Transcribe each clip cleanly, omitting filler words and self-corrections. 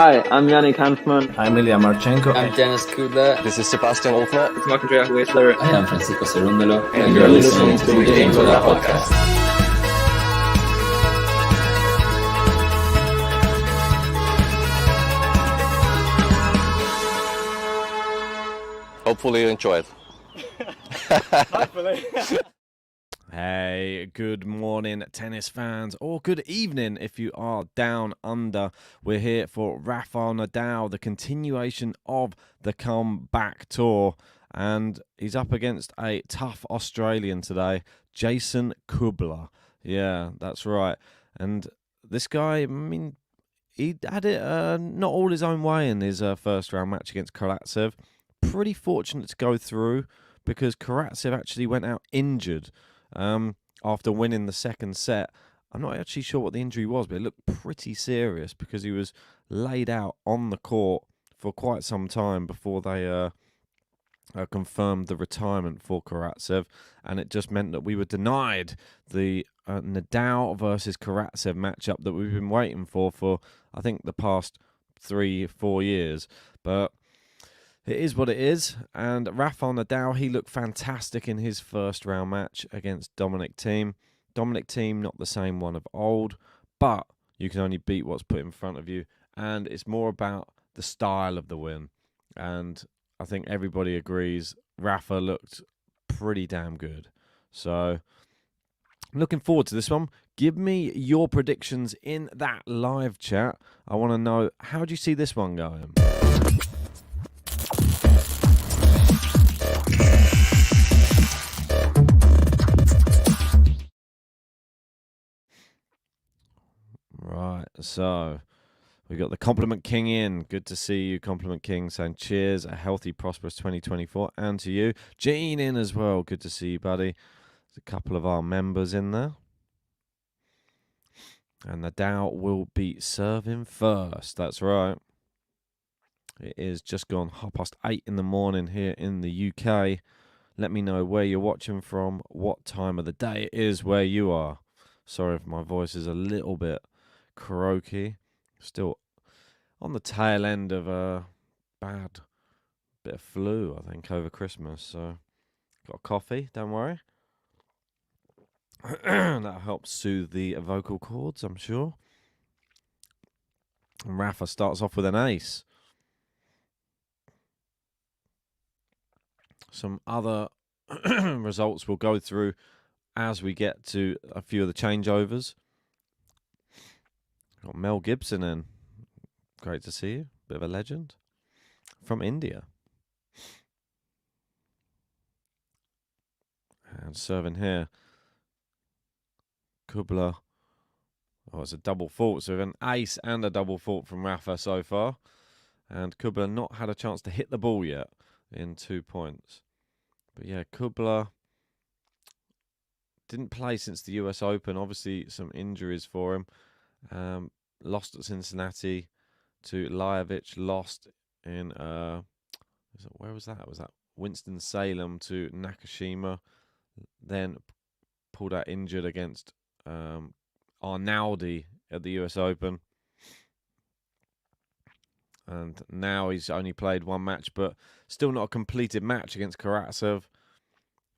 Hi, I'm Yannick Hanfman. I'm Ilya Marchenko. I'm Dennis KUBLER. This is Sebastian Olfner. It's Marc-Andrea Whistler. I am Francisco Cerundolo. And you're listening to the Introductory podcast. Hopefully you enjoy it. Hopefully. Hey, good morning, tennis fans, or good evening if you are down under. We're here for Rafael NADAL, the continuation of the comeback tour, and he's up against a tough Australian today, Jason KUBLER. Yeah, that's right. And this guy, I mean, he had it not all his own way in his first round match against Karatsev. Pretty fortunate to go through because Karatsev actually went out injured after winning the second set. I'm not actually sure what the injury was, but it looked pretty serious because he was laid out on the court for quite some time before they confirmed the retirement for Karatsev, and it just meant that we were denied the Nadal versus Karatsev matchup that we've been waiting for I think the past 3-4 years. But it is what it is, and Rafael Nadal, he looked fantastic in his first round match against Dominic Thiem. Dominic Thiem, not the same one of old, but you can only beat what's put in front of you, and it's more about the style of the win. And I think everybody agrees Rafa looked pretty damn good. So I'm looking forward to this one. Give me your predictions in that live chat. I want to know, how do you see this one going? Right, so we got the Compliment King in. Good to see you, Compliment King, saying cheers, a healthy, prosperous 2024. And to you, Gene in as well. Good to see you, buddy. There's a couple of our members in there. And Nadal will be serving first. That's right. It is just gone 8:30 in the morning here in the UK. Let me know where you're watching from, what time of the day it is where you are. Sorry if my voice is a little bit croaky. Still on the tail end of a bad bit of flu, I think, over Christmas. So got a coffee, don't worry. That'll help soothe the vocal cords, I'm sure. And Rafa starts off with an ace. Some other results we'll go through as we get to a few of the changeovers. Got Mel Gibson in. Great to see you. Bit of a legend. From India. And serving here. KUBLER. Oh, it's a double fault. So we have an ace and a double fault from Rafa so far. And KUBLER not had a chance to hit the ball yet in 2 points. But yeah, KUBLER didn't play since the US Open. Obviously, some injuries for him. Lost at Cincinnati to Lajovic. Lost in where was that? Was that Winston-Salem to Nakashima? Then pulled out injured against Arnaldi at the US Open. And now he's only played one match, but still not a completed match against Karatsev.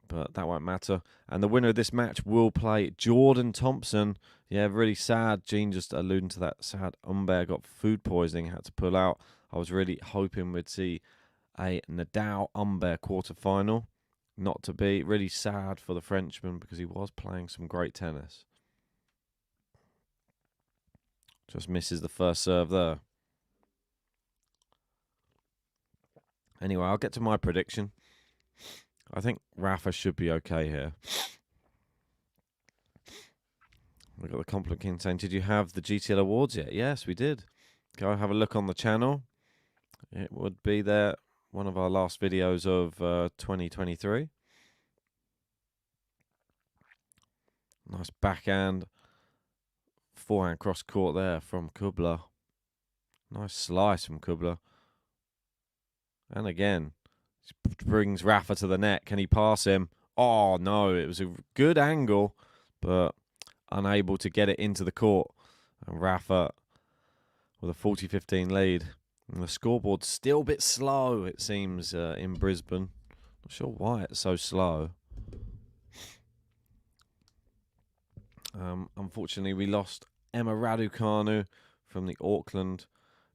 But that won't matter. And the winner of this match will play Jordan Thompson. Yeah, really sad. Gene just alluding to that. Sad Humbert got food poisoning, had to pull out. I was really hoping we'd see a Nadal-Humbert quarterfinal. Not to be. Really sad for the Frenchman because he was playing some great tennis. Just misses the first serve there. Anyway, I'll get to my prediction. I think Rafa should be okay here. We've got the Compliment King saying, did you have the GTL Awards yet? Yes, we did. Go have a look on the channel. It would be there. One of our last videos of 2023. Nice backhand. Forehand cross court there from KUBLER. Nice slice from KUBLER. And again, brings Rafa to the net. Can he pass him? Oh, no. It was a good angle, but unable to get it into the court. And Rafa with a 40-15 lead. And the scoreboard's still a bit slow, it seems, in Brisbane. Not sure why it's so slow. Unfortunately, we lost Emma Raducanu from the Auckland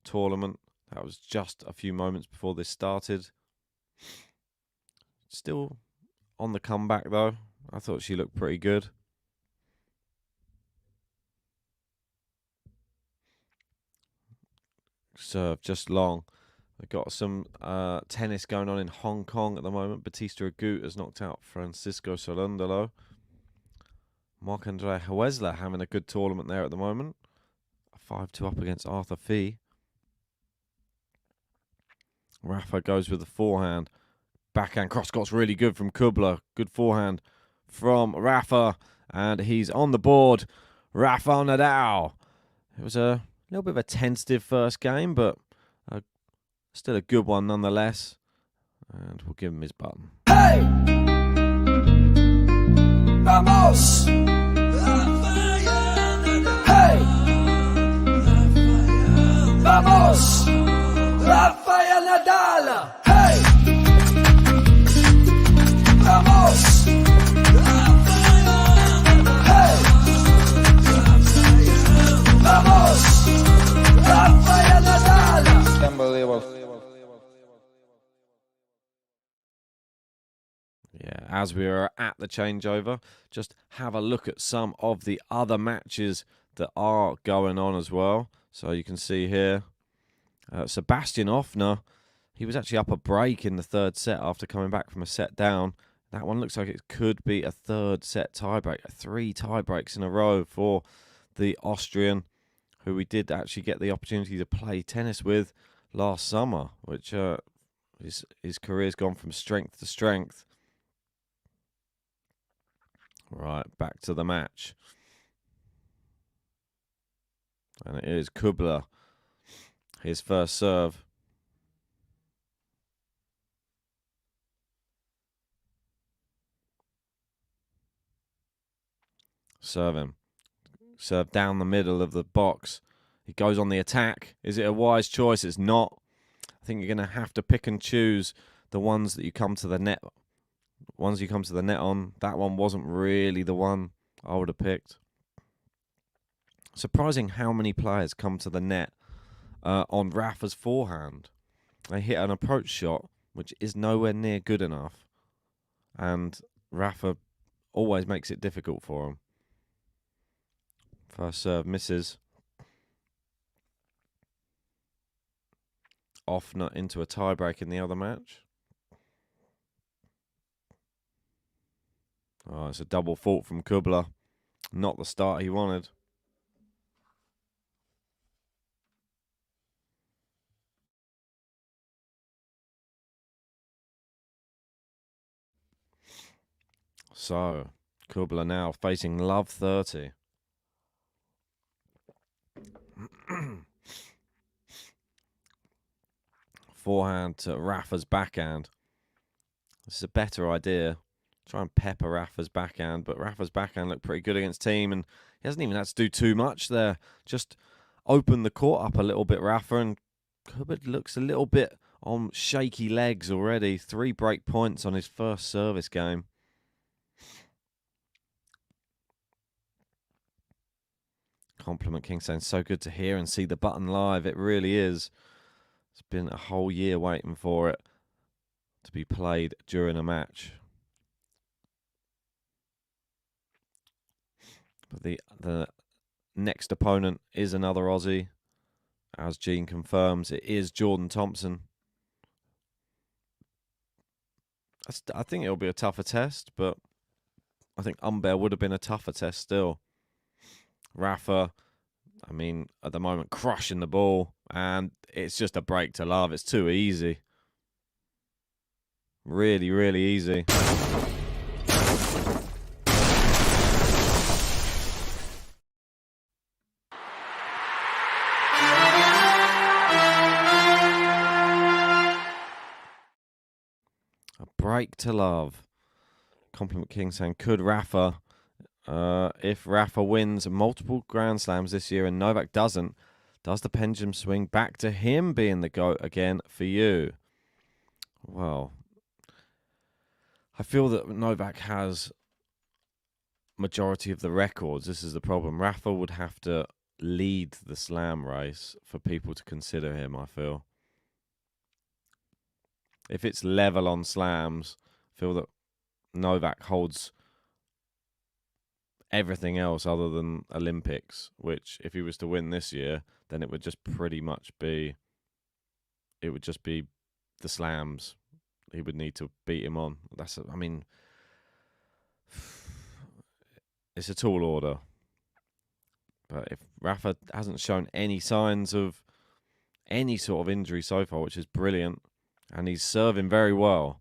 tournament. That was just a few moments before this started. Still on the comeback, though. I thought she looked pretty good. Serve just long. We've got some tennis going on in Hong Kong at the moment. Batista Agut has knocked out Francisco Solundolo. Marc-Andre Huesler having a good tournament there at the moment. 5-2 up against Arthur Fee. Rafa goes with the forehand. Backhand cross-court's really good from KUBLER. Good forehand from Rafa. And he's on the board. Rafael NADAL. It was a little bit of a tentative first game, but still a good one nonetheless. And we'll give him his button. Hey! Vamos! Hey! Vamos! Rafael NADAL! Hey! Vamos! Hey! Vamos! Rafael NADAL! Unbelievable. Yeah, as we are at the changeover, just have a look at some of the other matches that are going on as well. So you can see here, Sebastian Offner, he was actually up a break in the third set after coming back from a set down. That one looks like it could be a third set tiebreak, 3 tiebreaks in a row for the Austrian, who we did actually get the opportunity to play tennis with last summer, which his career's gone from strength to strength. Right, back to the match. And it is KUBLER. His first serve. Serve him. Serve down the middle of the box. He goes on the attack. Is it a wise choice? It's not. I think you're going to have to pick and choose the ones that you come to the net. Ones you come to the net on. That one wasn't really the one I would have picked. Surprising how many players come to the net on Rafa's forehand. They hit an approach shot, which is nowhere near good enough. And Rafa always makes it difficult for him. First serve misses. Offner into a tiebreak in the other match. Oh, it's a double fault from KUBLER. Not the start he wanted. So, KUBLER now facing love 30. Forehand to Rafa's backhand. This is a better idea. Try and pepper Rafa's backhand, but Rafa's backhand looked pretty good against team, and he hasn't even had to do too much there. Just open the court up a little bit, Rafa, and KUBLER looks a little bit on shaky legs already. 3 break points on his first service game. Compliment King saying, so good to hear and see the button live. It really is. It's been a whole year waiting for it to be played during a match. But the next opponent is another Aussie. As Gene confirms, it is Jordan Thompson. I think it'll be a tougher test, but I think Humbert would have been a tougher test still. Rafa, I mean, at the moment, crushing the ball, and it's just a break to love. It's too easy. Really, really easy. A break to love. Compliment King saying, could Rafa, if Rafa wins multiple Grand Slams this year and Novak doesn't, Does the pendulum swing back to him being the GOAT again for you? Well, I feel that Novak has majority of the records. This is the problem. Rafa would have to lead the slam race for people to consider him, I feel. If it's level on slams, I feel that Novak holds everything else other than Olympics, which if he was to win this year, then it would just pretty much be, it would just be the slams he would need to beat him on. I mean, it's a tall order. But if Rafa hasn't shown any signs of any sort of injury so far, which is brilliant, and he's serving very well,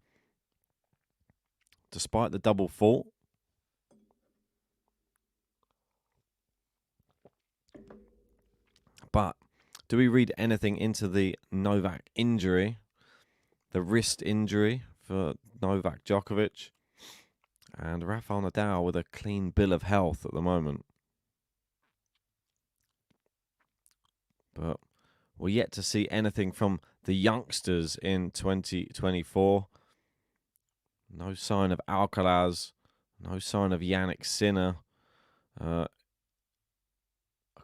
despite the double fault. But do we read anything into the Novak injury, the wrist injury for Novak Djokovic, and Rafael Nadal with a clean bill of health at the moment? But we're yet to see anything from the youngsters in 2024. No sign of Alcaraz, no sign of Yannick Sinner. I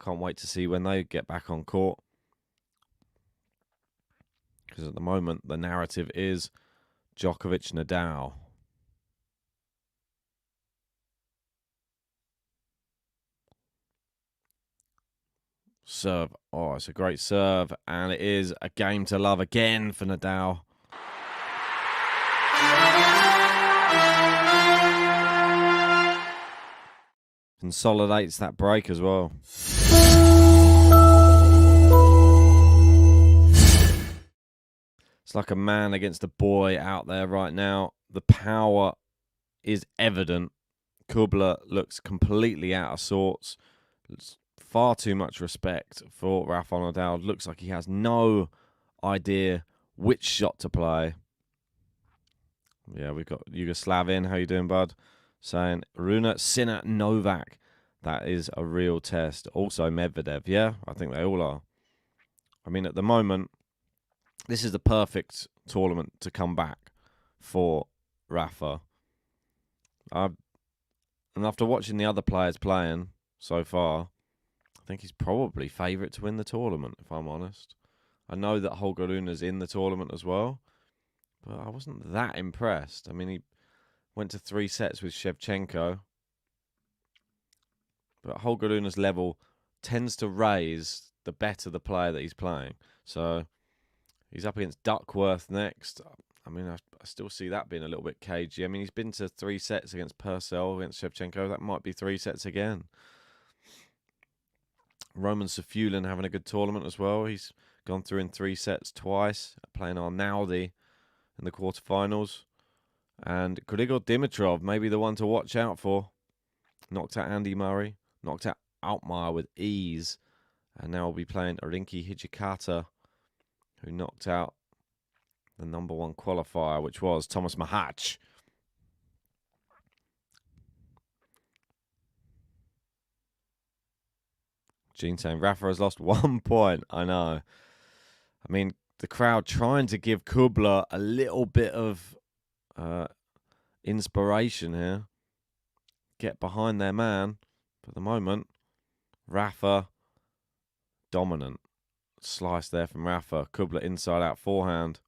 can't wait to see when they get back on court. Because at the moment, the narrative is Djokovic Nadal. Serve. Oh, it's a great serve. And it is a game to love again for Nadal. Consolidates that break as well. It's like a man against a boy out there right now. The power is evident. KUBLER looks completely out of sorts. It's far too much respect for Rafael Nadal. Looks like he has no idea which shot to play. Yeah, we've got Yugoslavin. How you doing, bud? Saying Rune, Sinner, Novak. That is a real test. Also Medvedev. Yeah, I think they all are. I mean, at the moment, this is the perfect tournament to come back for Rafa. And after watching the other players playing so far, I think he's probably favourite to win the tournament, if I'm honest. I know that Holger Rune's in the tournament as well, but I wasn't that impressed. I mean, he went to 3 sets with Shevchenko, but Holger Rune's level tends to raise the better the player that he's playing. So he's up against Duckworth next. I mean, I still see that being a little bit cagey. I mean, he's been to 3 sets against Purcell, against Shevchenko. That might be 3 sets again. Roman Safulin having a good tournament as well. He's gone through in 3 sets twice, playing Arnaldi in the quarterfinals. And Grigor Dimitrov may be the one to watch out for. Knocked out Andy Murray, knocked out Altmaier with ease. And now we'll be playing Rinki Hijikata, who knocked out the number 1 qualifier, which was Thomas Mahach. Gene saying Rafa has lost 1 point. I know. I mean, the crowd trying to give KUBLER a little bit of inspiration here. Get behind their man. For the moment, Rafa dominant. Slice there from Rafa. KUBLER inside out forehand.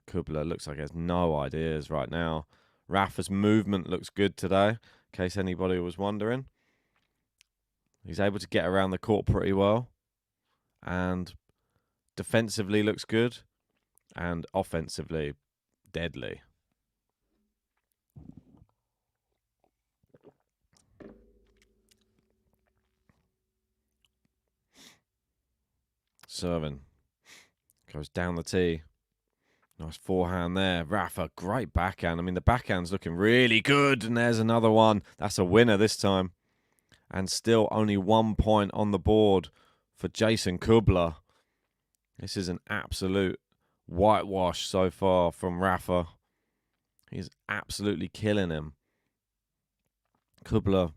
KUBLER looks like he has no ideas right now. Rafa's movement looks good today, in case anybody was wondering. He's able to get around the court pretty well. And defensively looks good. And offensively, deadly. Serving. Goes down the tee. Nice forehand there. Rafa, great backhand. I mean, the backhand's looking really good. And there's another one. That's a winner this time. And still only 1 point on the board for Jason KUBLER. This is an absolute whitewash so far from Rafa. He's absolutely killing him. KUBLER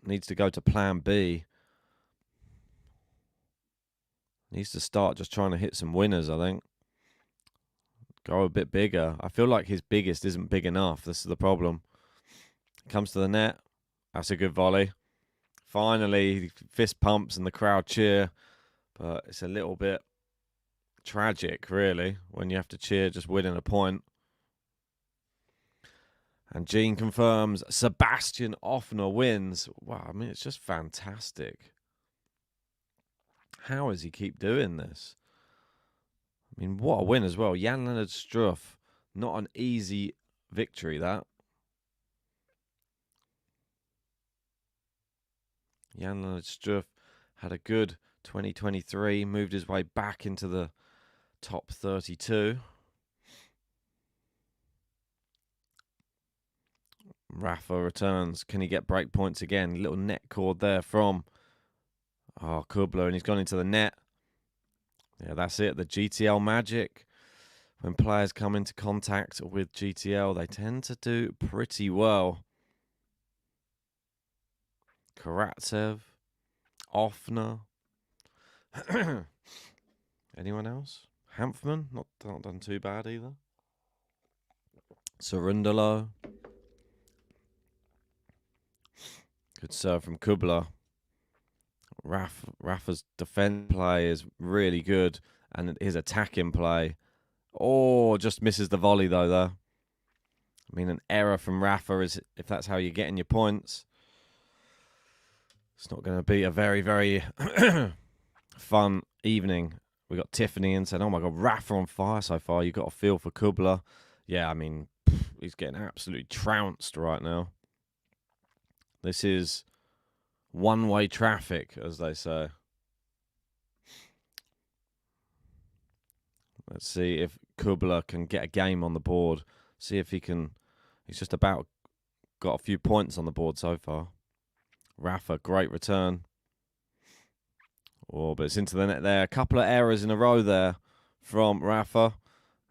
needs to go to plan B. Needs to start just trying to hit some winners, I think. Go a bit bigger. I feel like his biggest isn't big enough. This is the problem. Comes to the net. That's a good volley. Finally, he fist pumps and the crowd cheer. But it's a little bit tragic, really, when you have to cheer just winning a point. And Gene confirms Sebastian Offner wins. Wow, I mean, it's just fantastic. How does he keep doing this? I mean, what a win as well. Jan-Lennard Struff, not an easy victory, that. Jan-Lennard Struff had a good 2023, moved his way back into the top 32. Rafa returns. Can he get break points again? Little net cord there from KUBLER, and he's gone into the net. Yeah, that's it. The GTL magic. When players come into contact with GTL, they tend to do pretty well. Karatsev, Offner. Anyone else? Hanfman, not done too bad either. Sarundalo. Good serve from KUBLER. Rafa's defense play is really good, and his attacking play, just misses the volley though. I mean, an error from Rafa is, if that's how you're getting your points, it's not going to be a very, very fun evening. We got Tiffany in saying, "Oh my God, Rafa on fire so far." You got a feel for KUBLER. Yeah, I mean, he's getting absolutely trounced right now. This is one-way traffic, as they say. Let's see if KUBLER can get a game on the board. See if he can. He's just about got a few points on the board so far. Rafa, great return. But it's into the net there. A couple of errors in a row there from Rafa.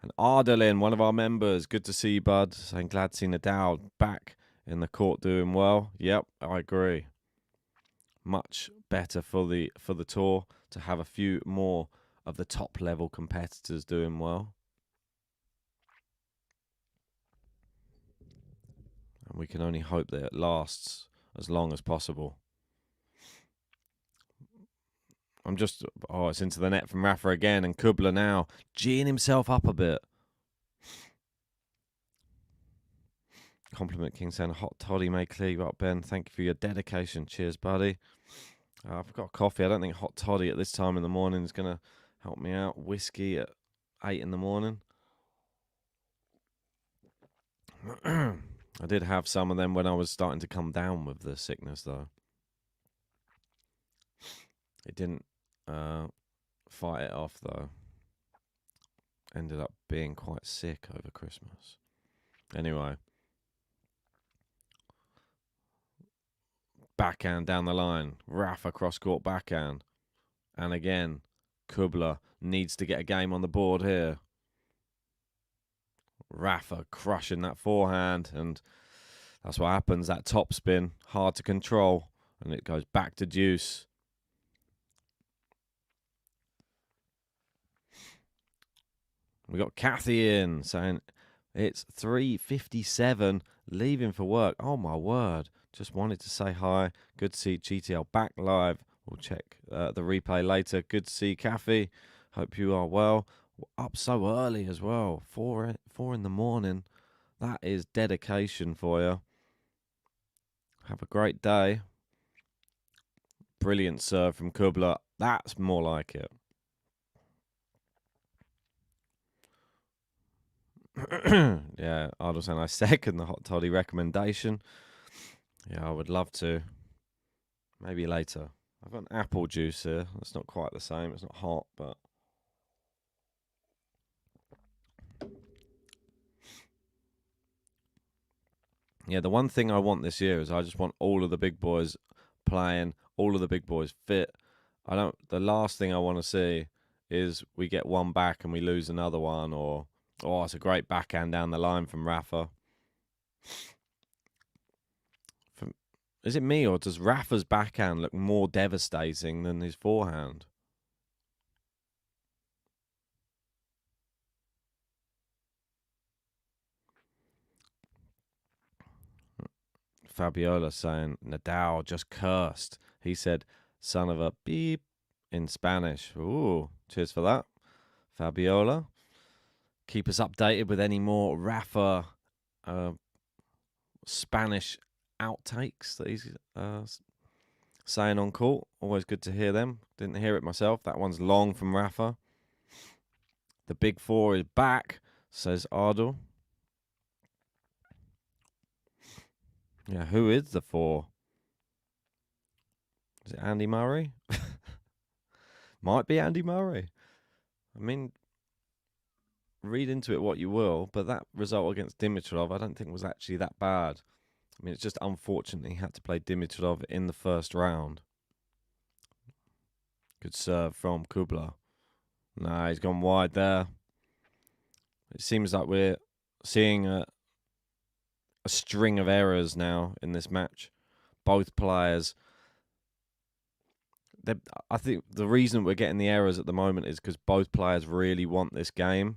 And Ardelin, one of our members. Good to see you, bud. Saying glad to see Nadal back in the court doing well. Yep, I agree. Much better for the tour to have a few more of the top level competitors doing well. And we can only hope that it lasts as long as possible. It's into the net from Rafa again, and KUBLER now geeing himself up a bit. Compliment King saying, hot toddy may clear you up, Ben. Thank you for your dedication. Cheers, buddy. I've got coffee. I don't think hot toddy at this time in the morning is going to help me out. Whiskey at 8 in the morning. I did have some of them when I was starting to come down with the sickness, though. It didn't fight it off, though. Ended up being quite sick over Christmas. Anyway. Backhand down the line. Rafa cross-court backhand. And again, KUBLER needs to get a game on the board here. Rafa crushing that forehand. And that's what happens. That top spin, hard to control. And it goes back to deuce. We got Kathy in saying it's 3:57, leaving for work. Oh, my word. Just wanted to say hi. Good to see GTL back live. We'll check the replay later. Good to see Kathy. Hope you are well. We're up so early as well. 4 in the morning. That is dedication for you. Have a great day. Brilliant serve from KUBLER. That's more like it. Yeah, Ardle saying I second the hot toddy recommendation. Yeah, I would love to. Maybe later. I've got an apple juice here. It's not quite the same. It's not hot, but... Yeah, the one thing I want this year is I just want all of the big boys playing, all of the big boys fit. The last thing I want to see is we get one back and we lose another one, or it's a great backhand down the line from Rafa. Is it me, or does Rafa's backhand look more devastating than his forehand? Fabiola saying Nadal just cursed. He said, son of a beep in Spanish. Ooh, cheers for that, Fabiola. Keep us updated with any more Rafa Spanish outtakes that he's saying on court. Always good to hear them. Didn't hear it myself. That one's long from Rafa. The big four is back, says Ardle. Yeah, who is the four? Is it Andy Murray? Might be Andy Murray. I mean, read into it what you will, but that result against Dimitrov I don't think was actually that bad. I mean, it's just unfortunate he had to play Dimitrov in the first round. Good serve from KUBLER. Nah, he's gone wide there. It seems like we're seeing a string of errors now in this match. Both players. I think the reason we're getting the errors at the moment is because both players really want this game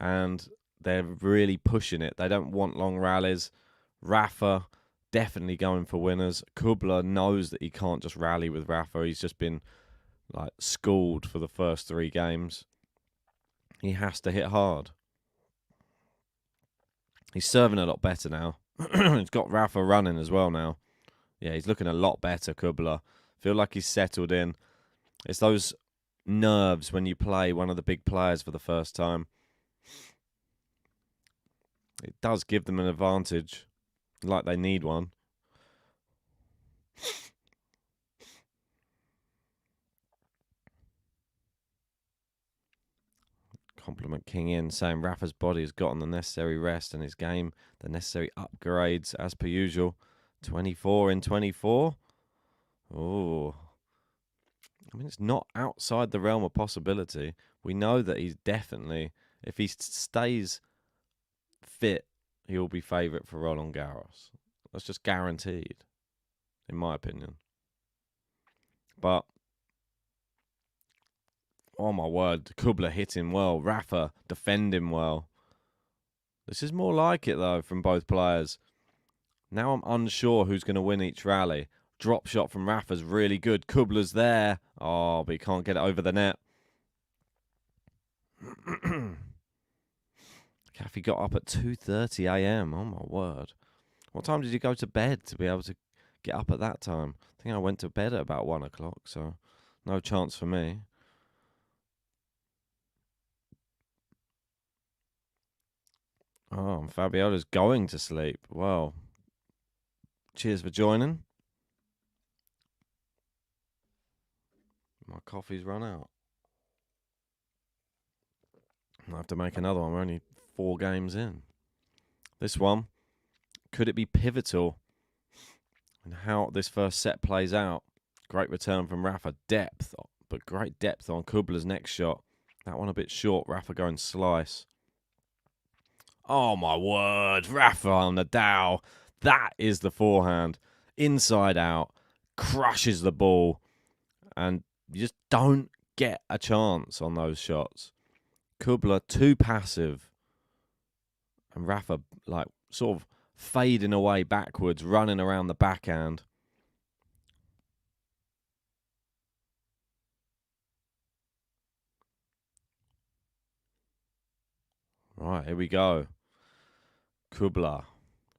and they're really pushing it. They don't want long rallies. Rafa definitely going for winners. KUBLER knows that he can't just rally with Rafa. He's just been like schooled for the first 3 games. He has to hit hard. He's serving a lot better now. He's got Rafa running as well now. Yeah, he's looking a lot better, KUBLER. Feel like he's settled in. It's those nerves when you play one of the big players for the first time. It does give them an advantage, like they need one. Compliment King in, saying Rafa's body has gotten the necessary rest and his game the necessary upgrades as per usual. 24 in 24. Oh, I mean, it's not outside the realm of possibility. We know that he's definitely, if he stays fit, he will be favourite for Roland Garros. That's just guaranteed, in my opinion. But oh my word, KUBLER hitting well, Rafa defending well. This is more like it though from both players. Now I'm unsure who's going to win each rally. Drop shot from Rafa's really good. KUBLER's there. Oh, but he can't get it over the net. Kathy got up at 2:30 a.m. Oh my word. What time did you go to bed to be able to get up at that time? I think I went to bed at about 1 o'clock, so no chance for me. Oh, Fabiola's going to sleep. Well, cheers for joining. My coffee's run out. I have to make another one. We're only 4 games in. This one, could it be pivotal in how this first set plays out? Great return from Rafa. Depth, but great depth on KUBLER's next shot. That one a bit short. Rafa going slice. Oh my word. Rafael Nadal. That is the forehand. Inside out. Crushes the ball. And you just don't get a chance on those shots. KUBLER too passive. And Rafa like sort of fading away backwards, running around the backhand. Right, here we go. KUBLER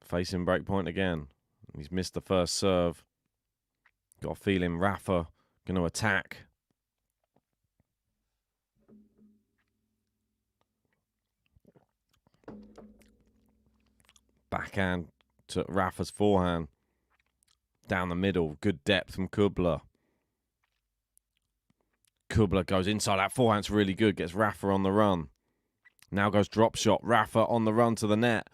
facing breakpoint again. He's missed the first serve. Got a feeling Rafa going to attack. Backhand to Rafa's forehand. Down the middle. Good depth from KUBLER. KUBLER goes inside. That forehand's really good. Gets Rafa on the run. Now goes drop shot. Rafa on the run to the net.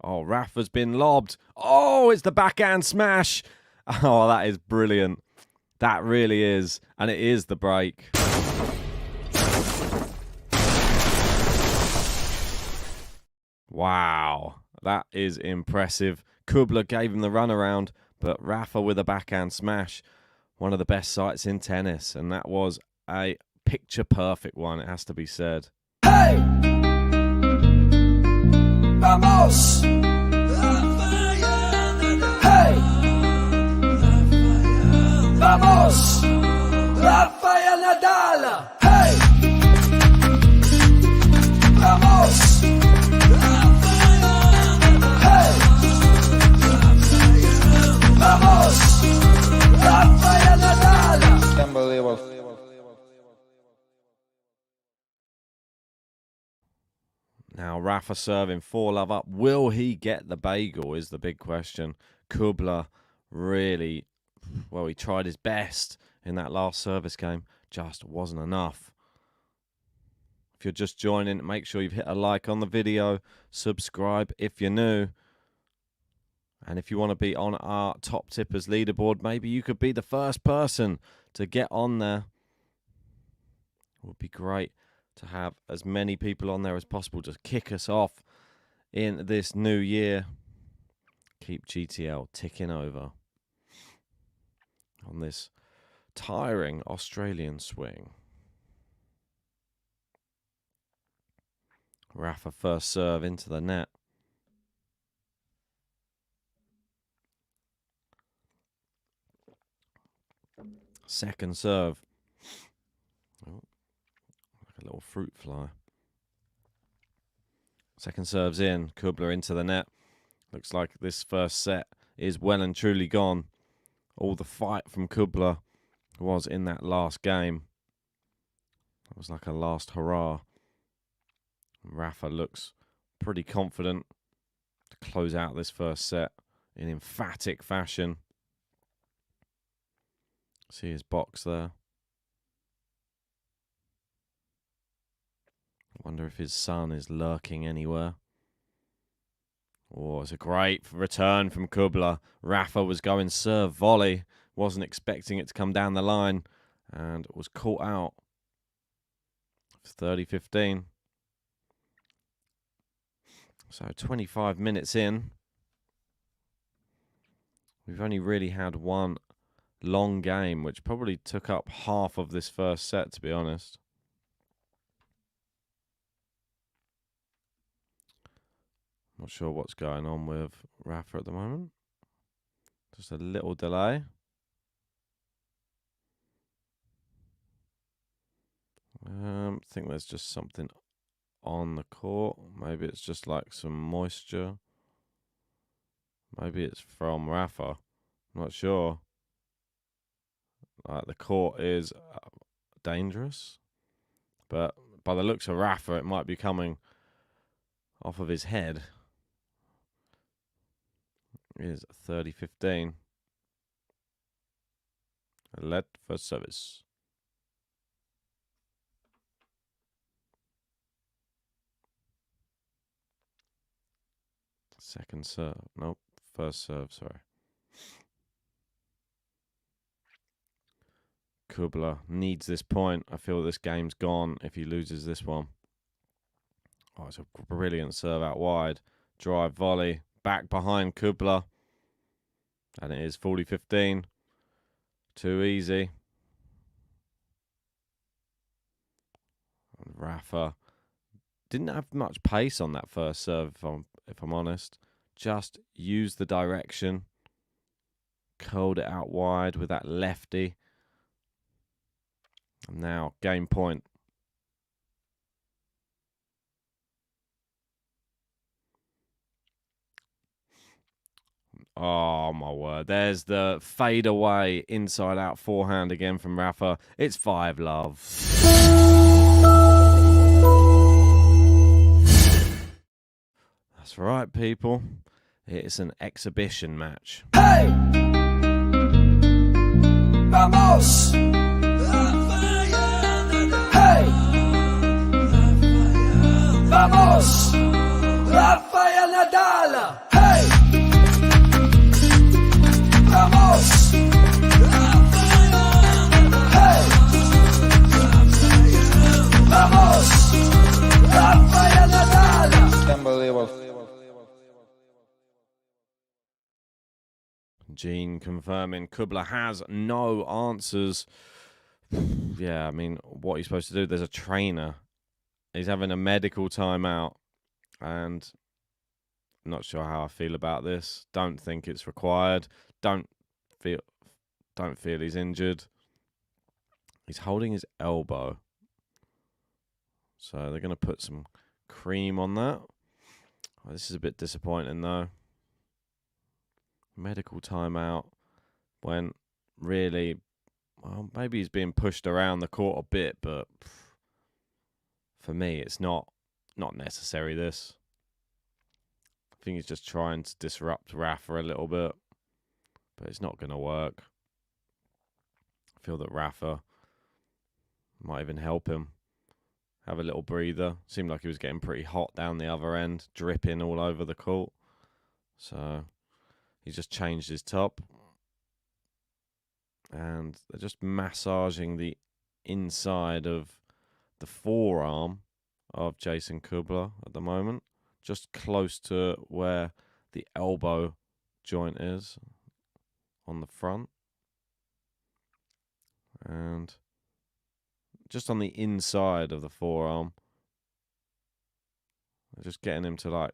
Oh, Rafa's been lobbed. Oh, it's the backhand smash. Oh, that is brilliant. That really is. And it is the break. Wow. That is impressive. KUBLER gave him the runaround, But Rafa with a backhand smash, one of the best sights in tennis, and that was a picture-perfect one, it has to be said. Hey! Vamos! Hey! Vamos! Rafael NADAL! Hey! Vamos! Hey! Vamos! Rafael NADAL! Unbelievable. Now Rafa serving 4-love up. Will he get the bagel is the big question. KUBLER really, well, he tried his best in that last service game. Just wasn't enough. If you're just joining, make sure you've hit a like on the video. Subscribe if you're new. And if you want to be on our top tippers leaderboard, maybe you could be the first person to get on there. It would be great to have as many people on there as possible to kick us off in this new year. Keep GTL ticking over on this tiring Australian swing. Rafa first serve into the net. Second serve. Oh, like a little fruit fly. Second serve's in. KUBLER into the net. Looks like this first set is well and truly gone. All the fight from KUBLER was in that last game. It was like a last hurrah. Rafa looks pretty confident to close out this first set in emphatic fashion. See his box there. I wonder if his son is lurking anywhere. Oh, it's a great return from KUBLER. Rafa was going serve volley. Wasn't expecting it to come down the line. And was caught out. 30-15. So 25 minutes in. We've only really had one long game, which probably took up half of this first set, to be honest. Not sure what's going on with Rafa at the moment. Just a little delay. I think there's just something on the court. Maybe it's just like some moisture. Maybe it's from Rafa. Not sure. Like the court is dangerous, but by the looks of Rafa, it might be coming off of his head. It is 30-15. Let first service. Second serve. Nope. First serve, sorry. KUBLER needs this point. I feel this game's gone if he loses this one. Oh, it's a brilliant serve out wide. Drive volley. Back behind KUBLER. And it is 40-15. Too easy. And Rafa didn't have much pace on that first serve, if I'm honest. Just used the direction. Curled it out wide with that lefty. And now, game point. Oh, my word. There's the fade away inside out forehand again from Rafa. It's 5-love. That's right, people. It's an exhibition match. Hey! Vamos! Hey! Vamos! Rafael NADAL! Hey! Vamos! Hey! Vamos! Rafael NADAL! Unbelievable. Gene confirming KUBLER has no answers. Yeah, I mean, what are you supposed to do? There's a trainer. He's having a medical timeout, and I'm not sure how I feel about this. Don't think it's required. Don't feel he's injured. He's holding his elbow. So they're going to put some cream on that. Oh, this is a bit disappointing, though. Medical timeout when really, well, maybe he's being pushed around the court a bit, but for me, it's not necessary, this. I think he's just trying to disrupt Rafa a little bit, but it's not going to work. I feel that Rafa might even help him have a little breather. Seemed like he was getting pretty hot down the other end, dripping all over the court. So he's just changed his top. And they're just massaging the inside of the forearm of Jason KUBLER at the moment, just close to where the elbow joint is on the front. And just on the inside of the forearm. Just getting him to like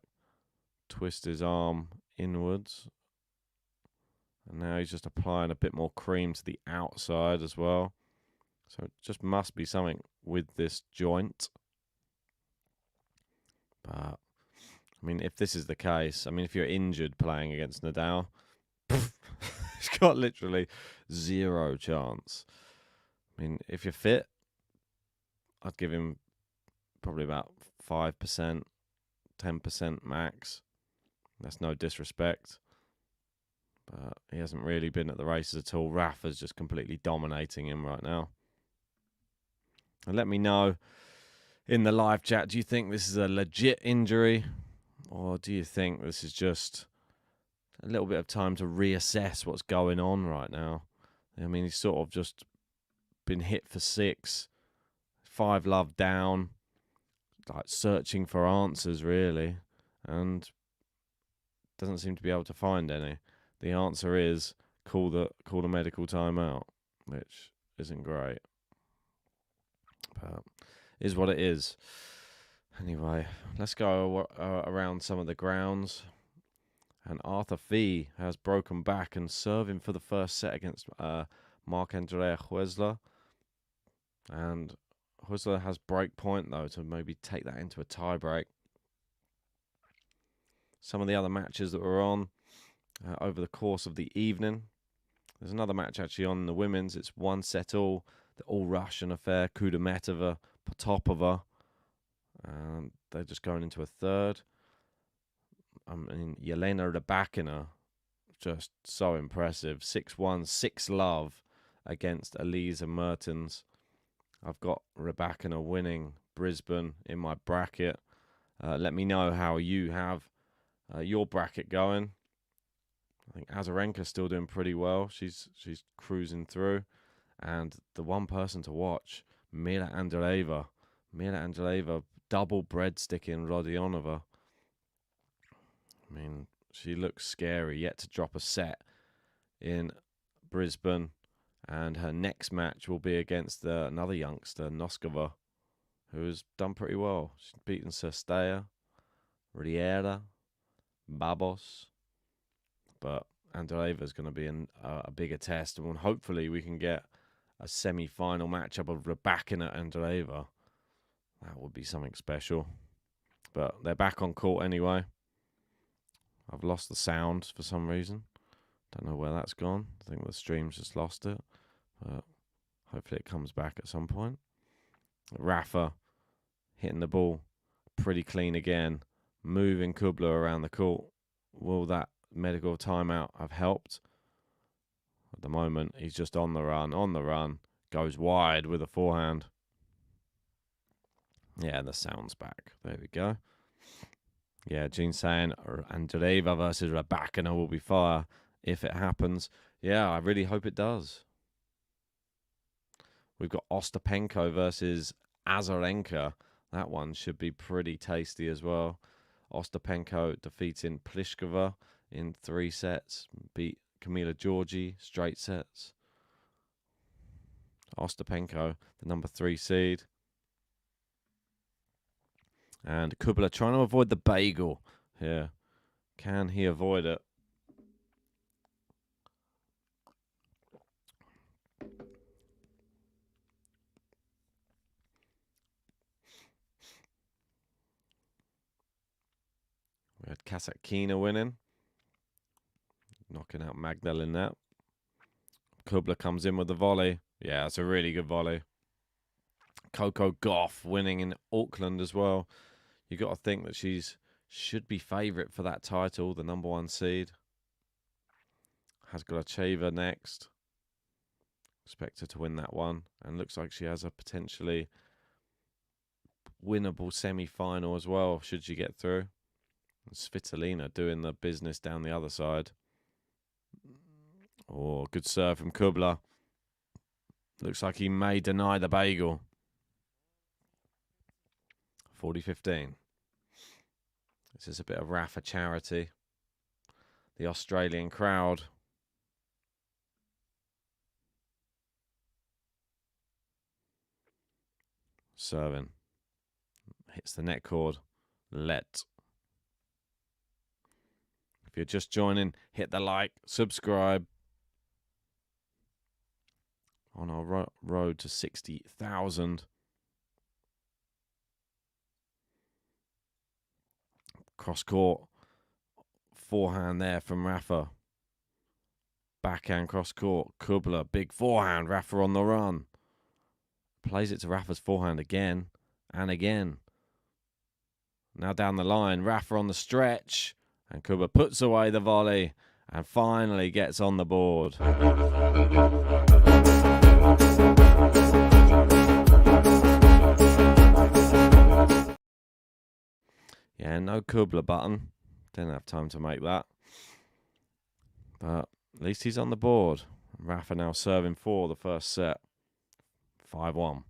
twist his arm inwards. And now he's just applying a bit more cream to the outside as well. So it just must be something with this joint. But, I mean, if this is the case, I mean, if you're injured playing against Nadal, he's got literally zero chance. I mean, if you're fit, I'd give him probably about 5%, 10% max. That's no disrespect. But he hasn't really been at the races at all. Rafa's just completely dominating him right now. And let me know in the live chat, do you think this is a legit injury? Or do you think this is just a little bit of time to reassess what's going on right now? I mean, he's sort of just been hit for 6, 5 love down, like searching for answers, really, and doesn't seem to be able to find any. The answer is call the medical timeout, which isn't great, but is what it is. Anyway, let's go around some of the grounds. And Arthur Fee has broken back and serving for the first set against Marc-Andrea Huesler. And Huesler has break point, though, to maybe take that into a tie break. Some of the other matches that were on over the course of the evening. There's another match actually on the women's. It's 1-set-all, the all-Russian affair, Kudermetova, Potapova. And they're just going into a third. I mean, Yelena Rybakina, just so impressive. 6-1, 6-love against Elisa Mertens. I've got Rybakina winning Brisbane in my bracket. Let me know how you have your bracket going. I think Azarenka's still doing pretty well. She's cruising through. And the one person to watch, Mila Andreeva. Mila Andreeva, double breadstick in Rodionova. I mean, she looks scary, yet to drop a set in Brisbane. And her next match will be against another youngster, Noskova, who has done pretty well. She's beaten Sestea, Riera, Babos. But Andreeva's going to be a bigger test. And hopefully we can get a semi-final matchup of Rybakina and Andreeva. That would be something special. But they're back on court anyway. I've lost the sound for some reason. Don't know where that's gone. I think the stream's just lost it. But hopefully it comes back at some point. Rafa hitting the ball pretty clean again. Moving KUBLER around the court. Will that medical timeout have helped? At the moment, he's just on the run. Goes wide with a forehand. Yeah, the sound's back. There we go. Yeah, Gene saying Andreeva versus Rybakina will be fire if it happens. Yeah, I really hope it does. We've got Ostapenko versus Azarenka. That one should be pretty tasty as well. Ostapenko defeating Pliskova in 3 sets. Beat Kamila Georgi, straight sets. Ostapenko, the number 3 seed. And KUBLER trying to avoid the bagel here. Can he avoid it? We had Kasatkina winning. Knocking out Magdal in that. KUBLER comes in with the volley. Yeah, it's a really good volley. Coco Gauff winning in Auckland as well. You got to think that should be favourite for that title, the number 1 seed. Has Glacheva next. Expect her to win that one. And looks like she has a potentially winnable semi-final as well, should she get through. And Svitolina doing the business down the other side. Oh, good serve from KUBLER. Looks like he may deny the bagel. 40-15. This is a bit of Rafa charity. The Australian crowd. Serving. Hits the net cord. Let. If you're just joining, hit the like, subscribe. On our road to 60,000. Cross court. Forehand there from Rafa. Backhand cross court. KUBLER. Big forehand. Rafa on the run. Plays it to Rafa's forehand again and again. Now down the line. Rafa on the stretch. And KUBLER puts away the volley. And finally gets on the board. Yeah, no KUBLER button. Didn't have time to make that. But at least he's on the board. Rafa now serving for the first set. 5-1.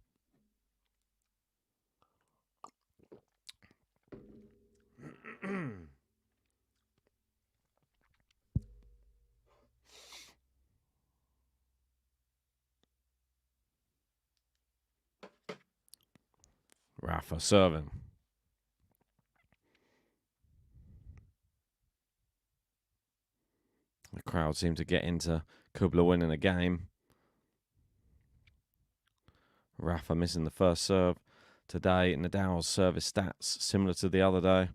Rafa serving. The crowd seem to get into KUBLER winning a game. Rafa missing the first serve today. Nadal's service stats similar to the other day.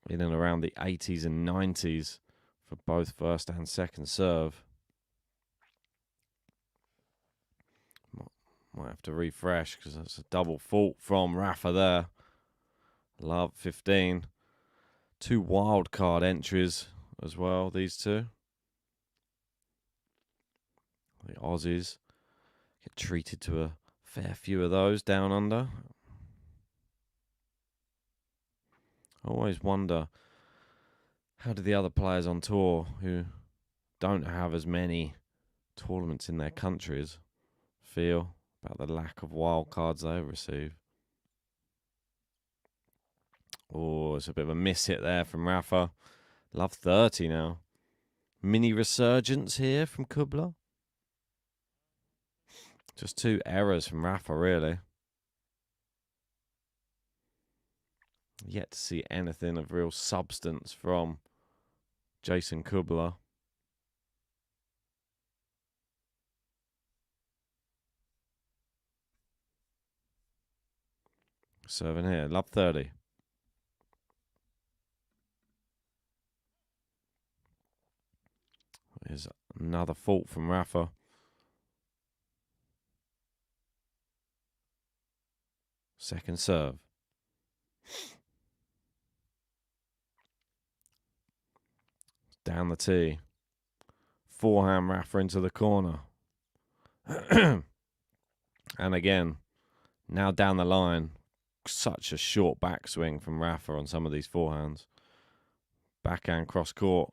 In and around the 80s and 90s for both first and second serve. Might have to refresh because that's a double fault from Rafa there. Love 15. 2 wild card entries as well, these two. The Aussies get treated to a fair few of those down under. I always wonder, how do the other players on tour who don't have as many tournaments in their countries feel about the lack of wild cards they receive? Oh, it's a bit of a miss hit there from Rafa. Love 30 now. Mini resurgence here from KUBLER. Just 2 errors from Rafa, really. Yet to see anything of real substance from Jason KUBLER. Serving here, love 30. Here's another fault from Rafa. Second serve. Down the tee. Forehand Rafa into the corner. And again, now down the line. Such a short backswing from Rafa on some of these forehands. Backhand cross court.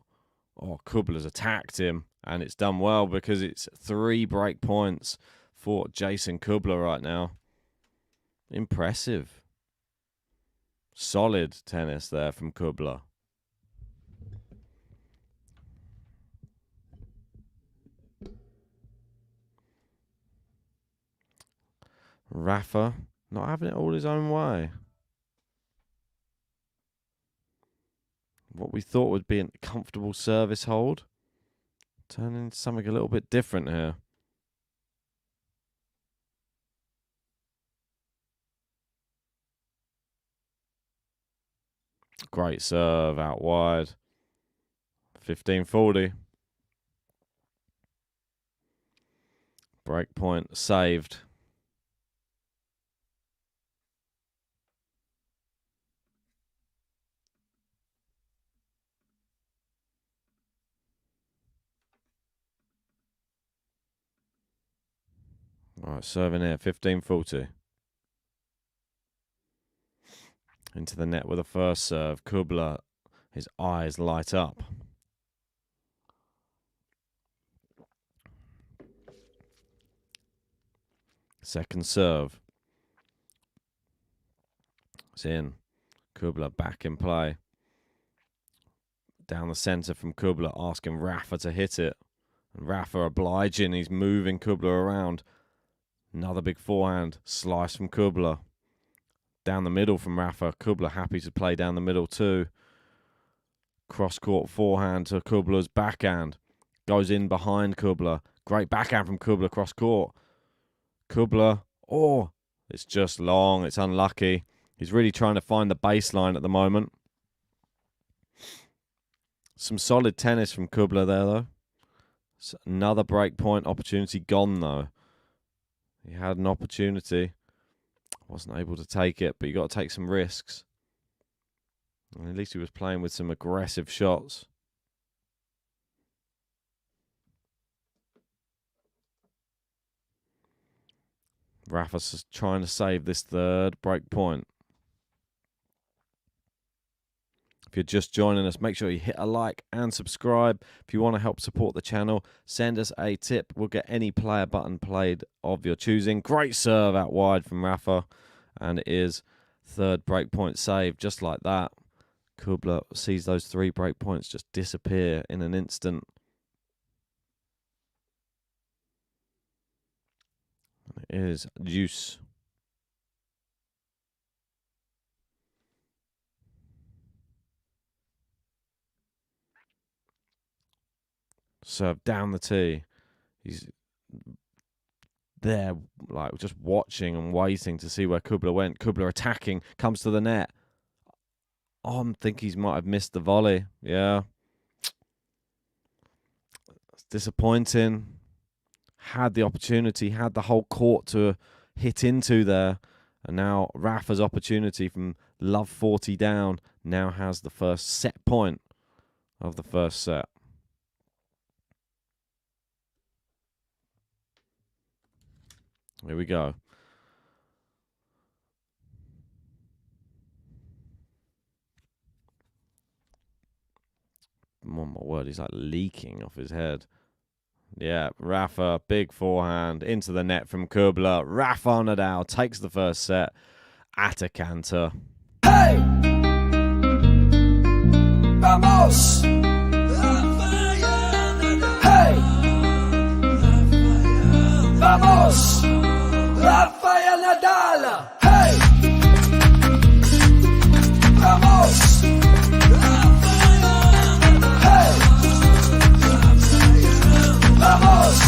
Oh, KUBLER's attacked him. And it's done well because it's 3 break points for Jason KUBLER right now. Impressive. Solid tennis there from KUBLER. Rafa not having it all his own way. What we thought would be a comfortable service hold, turning into something a little bit different here. Great serve out wide. 15-40. Break point saved. All right, serving here, 15-40. Into the net with a first serve. KUBLER, his eyes light up. Second serve. It's in. KUBLER back in play. Down the centre from KUBLER, asking Rafa to hit it. And Rafa obliging, he's moving KUBLER around. Another big forehand. Slice from KUBLER. Down the middle from Rafa. KUBLER happy to play down the middle too. Cross-court forehand to KUBLER's backhand. Goes in behind KUBLER. Great backhand from KUBLER cross-court. KUBLER, oh, it's just long. It's unlucky. He's really trying to find the baseline at the moment. Some solid tennis from KUBLER there, though. It's another break point opportunity gone, though. He had an opportunity. Wasn't able to take it, but you got to take some risks. And at least he was playing with some aggressive shots. Rafa's trying to save this third break point. If you're just joining us, make sure you hit a like and subscribe. If you want to help support the channel, send us a tip. We'll get any player button played of your choosing. Great serve out wide from Rafa. And it is third break point saved, just like that. KUBLER sees those 3 break points just disappear in an instant. It is juice. Serve down the tee. He's there, like, just watching and waiting to see where KUBLER went. KUBLER attacking, comes to the net. Oh, I think he might have missed the volley. Yeah. It's disappointing. Had the opportunity, had the whole court to hit into there. And now Rafa's opportunity from love 40 down now has the first set point of the first set. Here we go. Oh my word, he's like leaking off his head. Yeah, Rafa, big forehand into the net from KUBLER. Rafael NADAL takes the first set at a canter. Hey! Vamos! Hey! Vamos! Rafael NADAL! Hey! Vamos! Hey! Vamos!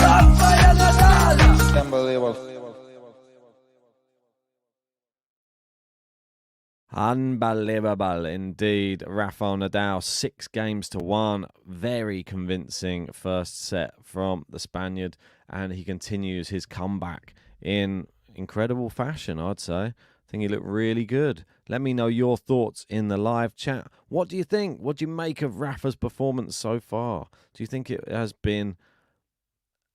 Rafael NADAL! Unbelievable indeed. Rafael NADAL, 6-1. Very convincing first set from the Spaniard, and he continues his comeback in incredible fashion, I'd say. I think he looked really good. Let me know your thoughts in the live chat. What do you think? What do you make of Rafa's performance so far? Do you think it has been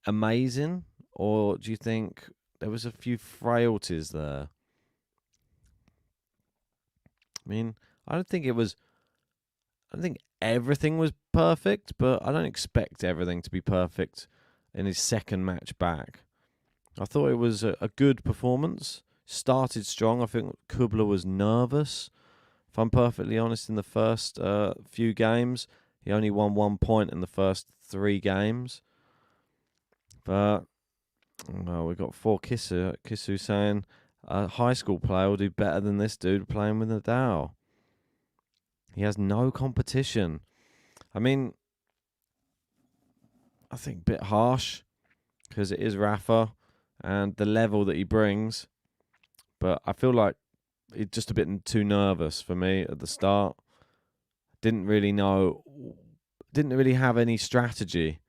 amazing, or do you think there was a few frailties there? I mean, I don't think everything was perfect, but I don't expect everything to be perfect in his second match back. I thought it was a good performance. Started strong. I think KUBLER was nervous, if I'm perfectly honest, in the first few games. He only won 1 point in the first 3 games. But Well, we've got 4 Kissu saying a high school player will do better than this dude playing with Nadal. He has no competition. I mean, I think a bit harsh because it is Rafa and the level that he brings. But I feel like he's just a bit too nervous for me at the start. Didn't really have any strategy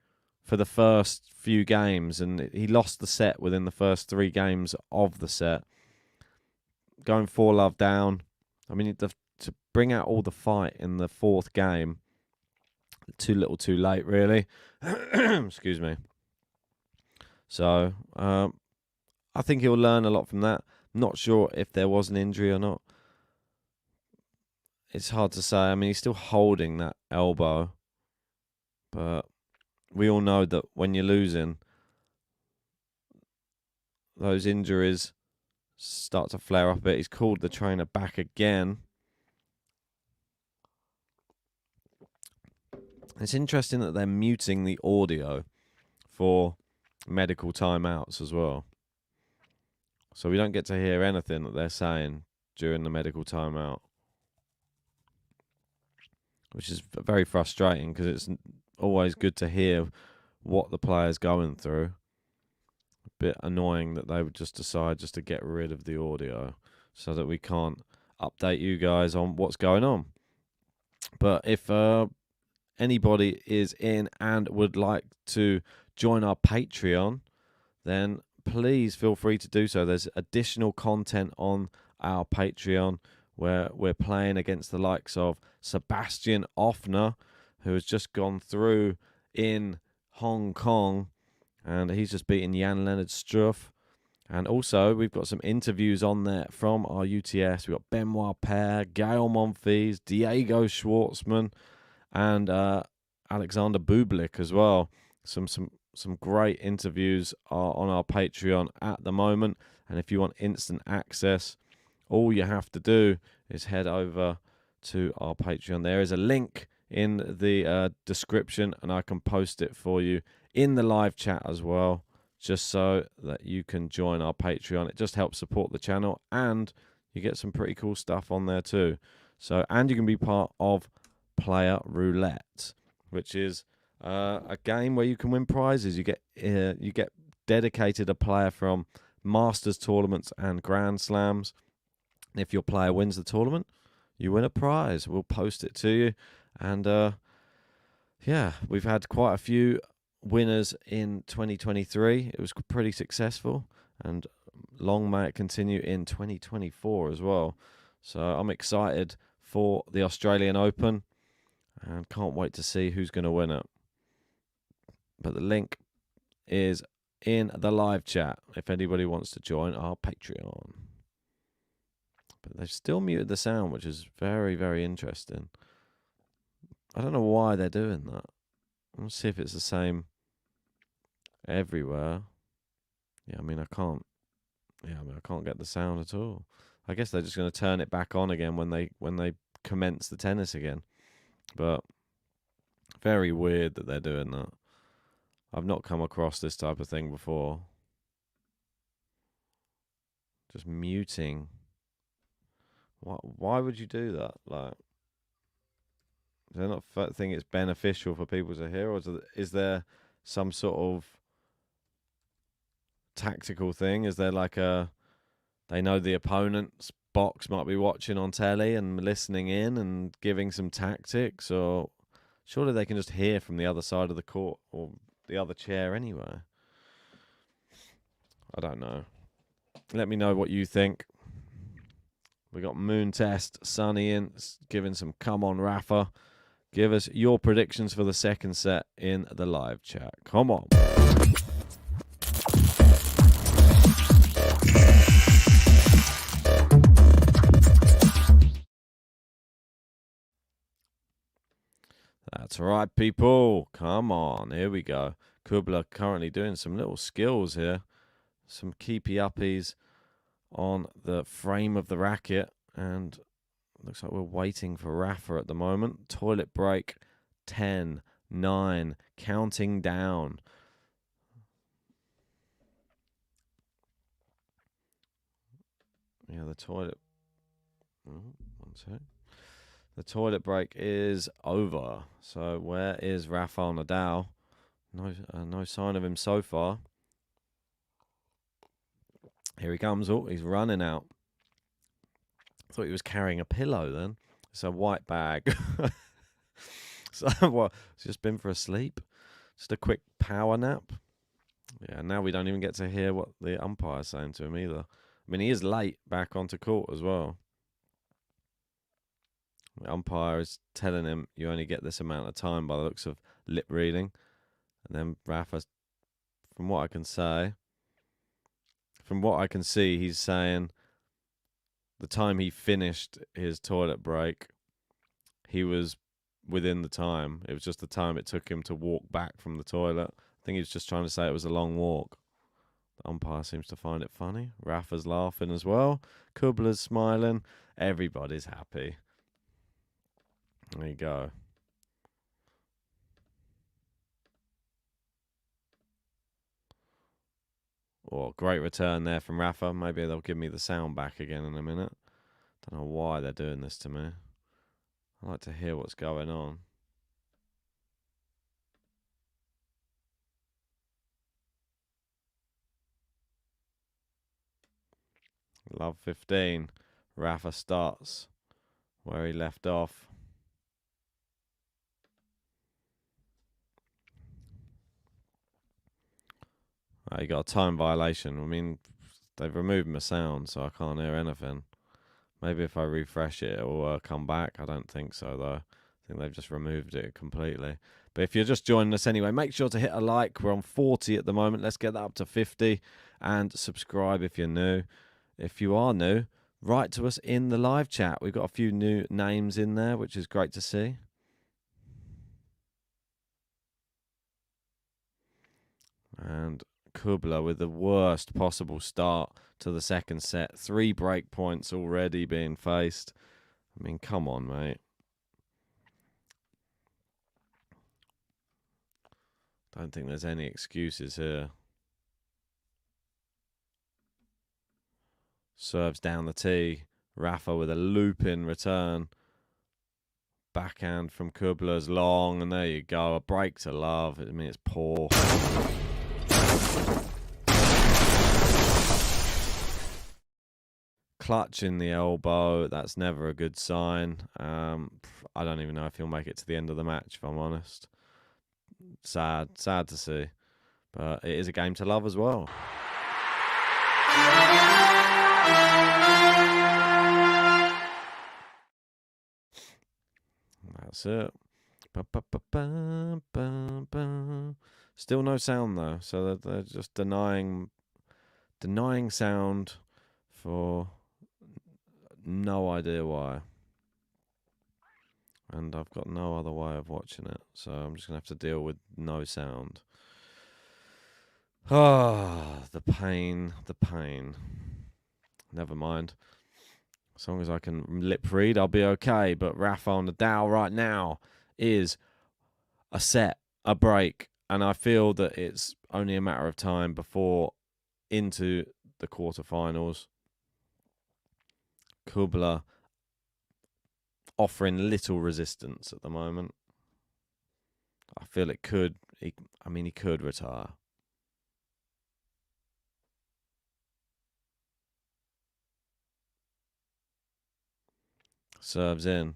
for the first few games, and he lost the set within the first 3 games of the set. Going 4-love down. I mean, to bring out all the fight in the 4th game, too little too late, really. Excuse me. So, I think he'll learn a lot from that. Not sure if there was an injury or not. It's hard to say. I mean, he's still holding that elbow. But we all know that when you're losing, those injuries start to flare up a bit. He's called the trainer back again. It's interesting that they're muting the audio for medical timeouts as well. So we don't get to hear anything that they're saying during the medical timeout, which is very frustrating because it's always good to hear what the player's going through. A bit annoying that they would just decide just to get rid of the audio so that we can't update you guys on what's going on. But if anybody is in and would like to join our Patreon, then please feel free to do so. There's additional content on our Patreon where we're playing against the likes of Sebastian Offner, who has just gone through in Hong Kong, and he's just beaten Jan-Leonard Struff. And also, we've got some interviews on there from our UTS. We've got Benoit Paire, Gael Monfils, Diego Schwartzman, and Alexander Bublik as well. Some great interviews are on our Patreon at the moment. And if you want instant access, all you have to do is head over to our Patreon. There is a link in the description, and I can post it for you in the live chat as well, just so that you can join our Patreon. It just helps support the channel, and you get some pretty cool stuff on there too. So, and you can be part of Player Roulette, which is a game where you can win prizes. You get dedicated a player from Masters tournaments and Grand Slams. If your player wins the tournament, you win a prize. We'll post it to you. And yeah, we've had quite a few winners in 2023. It was pretty successful, and long may it continue in 2024 as well. So I'm excited for the Australian Open and can't wait to see who's going to win it. But the link is in the live chat if anybody wants to join our Patreon. But they've still muted the sound, which is very, very interesting. I don't know why they're doing that. Let's see if it's the same everywhere. I can't get the sound at all. I guess they're just going to turn it back on again when they commence the tennis again. But very weird that they're doing that. I've not come across this type of thing before. Just muting. Why would you do that? Like, do they not think it's beneficial for people to hear, or is there some sort of tactical thing? Is there like they know the opponent's box might be watching on telly and listening in and giving some tactics, or surely they can just hear from the other side of the court or the other chair anyway? I don't know. Let me know what you think. We got Moon Test, Sunny in, giving some come on Rafa. Give us your predictions for the second set in the live chat. Come on. That's right, people. Come on. Here we go. KUBLER currently doing some little skills here. Some keepy uppies on the frame of the racket. And looks like we're waiting for Rafa at the moment. Toilet break. 10, 9. Counting down. Yeah, the toilet. One sec. The toilet break is over. So where is Rafael Nadal? No sign of him so far. Here he comes. Oh, he's running out. Thought he was carrying a pillow then. It's a white bag. So what? It's just been for a sleep. Just a quick power nap. Yeah, now we don't even get to hear what the umpire's saying to him either. I mean, he is late back onto court as well. The umpire is telling him you only get this amount of time by the looks of lip reading. And then Rafa, from what I can see, he's saying the time he finished his toilet break, he was within the time. It was just the time it took him to walk back from the toilet. I think he was just trying to say it was a long walk. The umpire seems to find it funny. Rafa's laughing as well. KUBLER's smiling. Everybody's happy. There you go. Oh, great return there from Rafa. Maybe they'll give me the sound back again in a minute. Don't know why they're doing this to me. I like to hear what's going on. Love 15. Rafa starts where he left off. You got a time violation. I mean, they've removed my sound, so I can't hear anything. Maybe if I refresh it, it will come back. I don't think so, though. I think they've just removed it completely. But if you're just joining us anyway, make sure to hit a like. We're on 40 at the moment. Let's get that up to 50. And subscribe if you're new. If you are new, write to us in the live chat. We've got a few new names in there, which is great to see. And KUBLER with the worst possible start to the second set. 3 break points already being faced. I mean, come on, mate. Don't think there's any excuses here. Serves down the tee. Rafa with a loop-in return. Backhand from KUBLER's long, and there you go. A break to love. I mean, it's poor. Clutching the elbow. That's never a good sign. I don't even know if he'll make it to the end of the match, if I'm honest. Sad to see. But it is a game to love as well. That's it. Still no sound though, so they're just denying sound for no idea why. And I've got no other way of watching it, so I'm just gonna have to deal with no sound. Ah, the pain. Never mind. As long as I can lip read, I'll be okay. But Rafael Nadal right now is a set, a break, and I feel that it's only a matter of time before into the quarterfinals. KUBLER offering little resistance at the moment. I feel it could. He could retire. Serves in.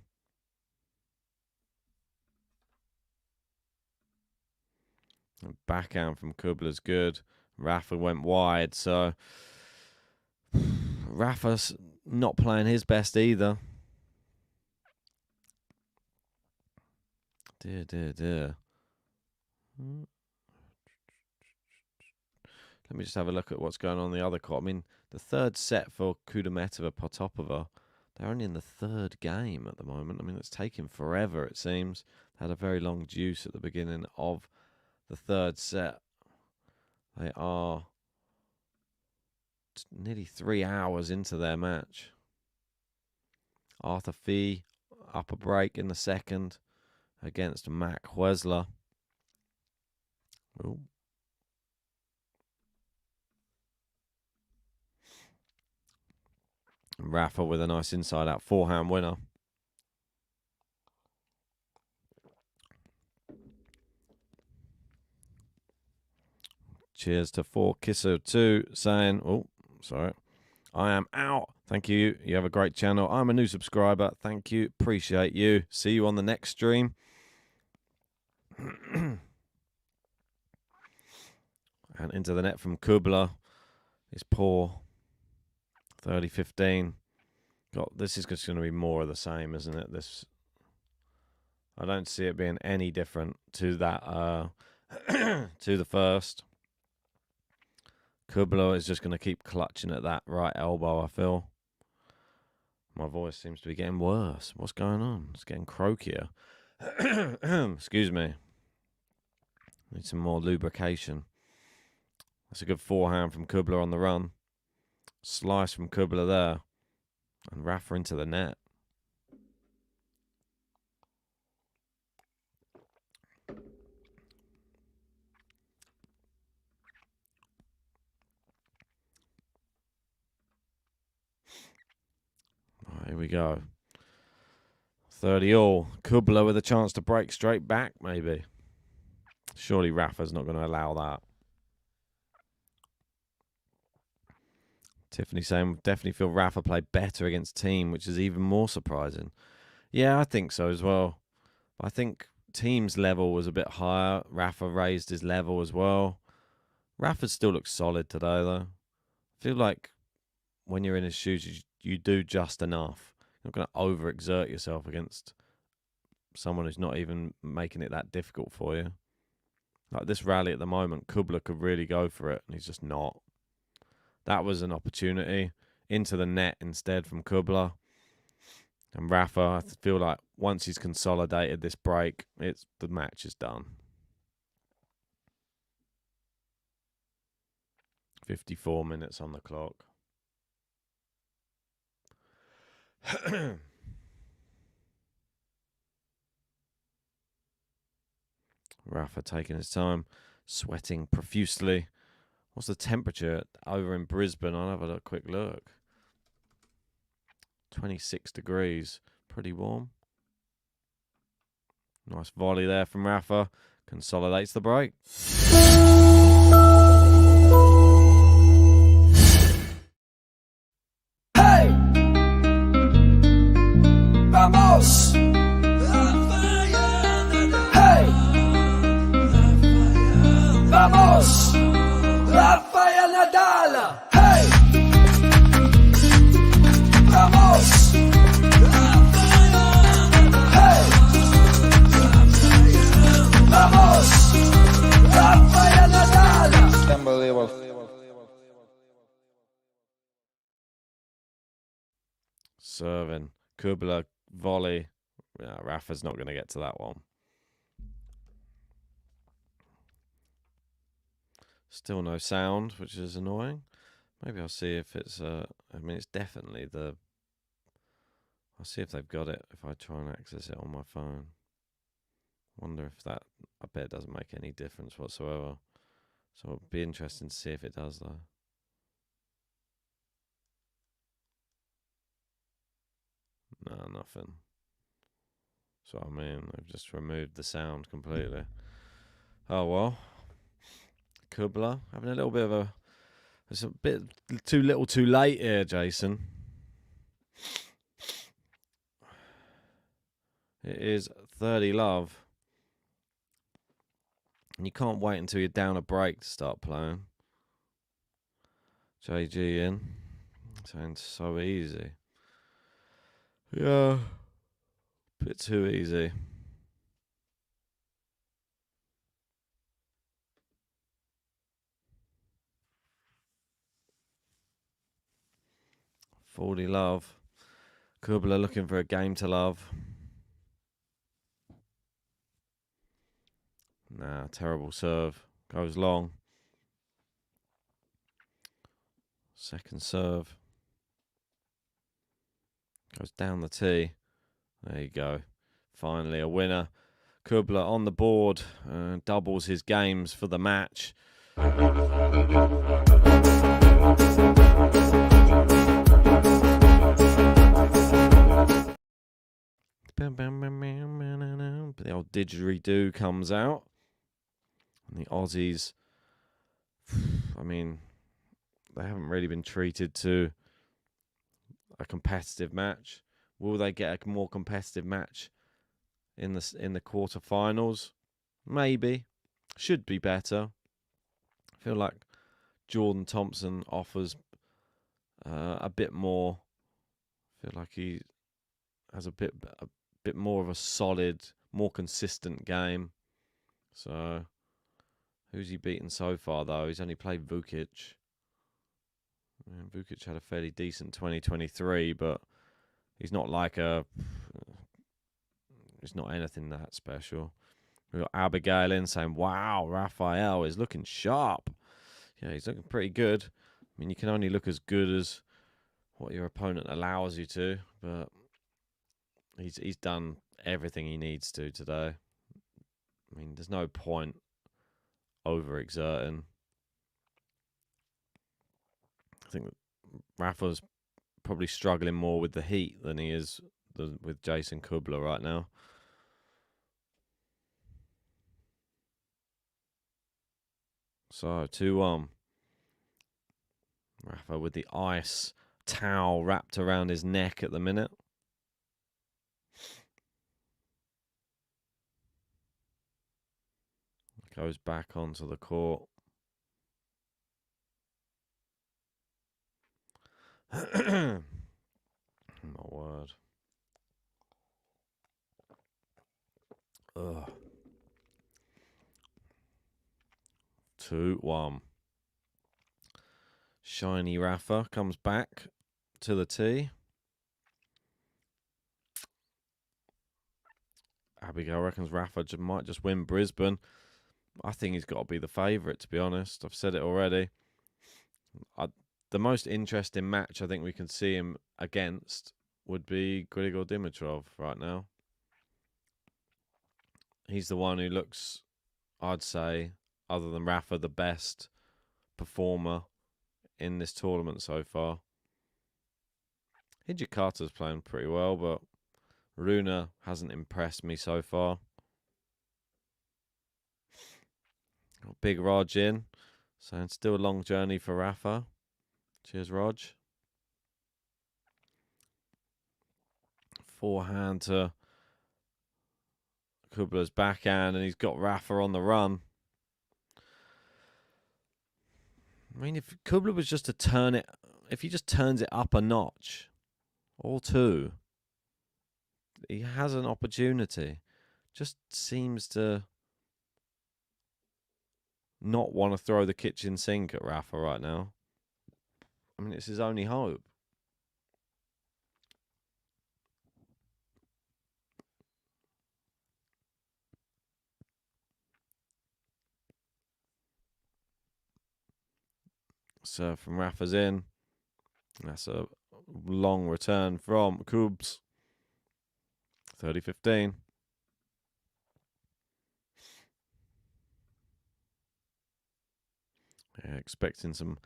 And backhand from KUBLER's good. Rafa went wide, so Rafa's not playing his best either. Dear. Let me just have a look at what's going on in the other court. I mean, the third set for Kudermetova Potapova, they're only in the third game at the moment. I mean, it's taken forever, it seems. Had a very long deuce at the beginning of the third set. They are nearly 3 hours into their match. Arthur Fee up a break in the second against Mac Huesler. Ooh. Rafa with a nice inside-out forehand winner. Cheers to 4Kisso2 saying, oh, sorry, I am out. Thank you. You have a great channel. I'm a new subscriber. Thank you. Appreciate you. See you on the next stream. And into the net from KUBLER is poor. 30-15. This is just going to be more of the same, isn't it? I don't see it being any different to that to the first. KUBLER is just going to keep clutching at that right elbow, I feel. My voice seems to be getting worse. What's going on? It's getting croakier. Excuse me. Need some more lubrication. That's a good forehand from KUBLER on the run. Slice from KUBLER there. And Rafa into the net. Here we go. 30 all. KUBLER with a chance to break straight back, maybe. Surely Rafa's not going to allow that. Tiffany saying, definitely feel Rafa played better against Team, which is even more surprising. Yeah, I think so as well. I think Team's level was a bit higher. Rafa raised his level as well. Rafa still looks solid today, though. I feel like when you're in his shoes, you do just enough. You're not going to overexert yourself against someone who's not even making it that difficult for you. Like this rally at the moment, KUBLER could really go for it, and he's just not. That was an opportunity. Into the net instead from KUBLER. And Rafa, I feel like once he's consolidated this break, the match is done. 54 minutes on the clock. Rafa taking his time, sweating profusely. What's the temperature over in Brisbane? I'll have a quick look. 26 degrees. Pretty warm. Nice volley there from Rafa. Consolidates the break. Hey! Vamos! Hey! Vamos! Rafael NADAL! Hey! Vamos! Hey! Vamos! Rafael NADAL! Unbelievable. Serving. KUBLER volley. Yeah, Rafa's not going to get to that one. Still no sound, which is annoying. Maybe I'll see if it's I mean, it's definitely the... I'll see if they've got it if I try and access it on my phone. Wonder if that... I bet it doesn't make any difference whatsoever. So it'll be interesting to see if it does, though. No, nothing. So I mean, they've just removed the sound completely. Oh well. KUBLER having a little bit of a... It's a bit too little too late here, Jason. It is 30 love. And you can't wait until you're down a break to start playing. JG in. Sounds so easy. Yeah. Bit too easy. $40 love. KUBLER looking for a game to love. Nah, terrible serve. Goes long. Second serve. Goes down the tee. There you go. Finally a winner. KUBLER on the board. Doubles his games for the match. The old didgeridoo comes out. And the Aussies, I mean, they haven't really been treated to a competitive match. Will they get a more competitive match in the quarterfinals? Maybe. Should be better. I feel like Jordan Thompson offers a bit more. I feel like he has a bit more of a solid, more consistent game. So, who's he beaten so far, though? He's only played Vukic. Vukic had a fairly decent 2023, but he's not like he's not anything that special. We've got Abigail in saying, wow, Rafael is looking sharp. Yeah, he's looking pretty good. I mean, you can only look as good as what your opponent allows you to, but he's done everything he needs to today. I mean, there's no point overexerting. I think Rafa's probably struggling more with the heat than he is with Jason KUBLER right now. So, 2-1. Rafa with the ice towel wrapped around his neck at the minute. Goes back onto the court. My word. Ugh. 2-1. Shiny Rafa comes back to the tee. Abigail reckons Rafa might just win Brisbane. I think he's got to be the favourite, to be honest. I've said it already. The most interesting match I think we can see him against would be Grigor Dimitrov right now. He's the one who looks, I'd say, other than Rafa, the best performer in this tournament so far. Hijikata's playing pretty well, but Runa hasn't impressed me so far. Got Big Rog in, so it's still a long journey for Rafa. Cheers, Rog. Forehand to KUBLER's backhand, and he's got Rafa on the run. I mean, if KUBLER was just to turn it, if he just turns it up a notch, or two, he has an opportunity. Just seems to not want to throw the kitchen sink at Rafa right now. I mean, it's his only hope. So from Rafa's in. That's a long return from Kubs. 30-15. Yeah, expecting some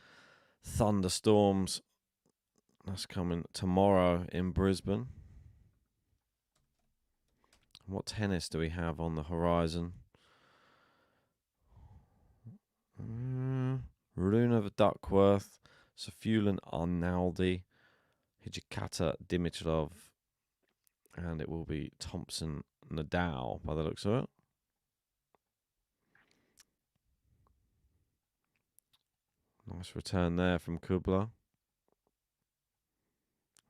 thunderstorms. That's coming tomorrow in Brisbane. What tennis do we have on the horizon? Runa Duckworth, Safulan Arnaldi, Hijikata Dimitrov, and it will be Thompson Nadal by the looks of it. Nice return there from KUBLER.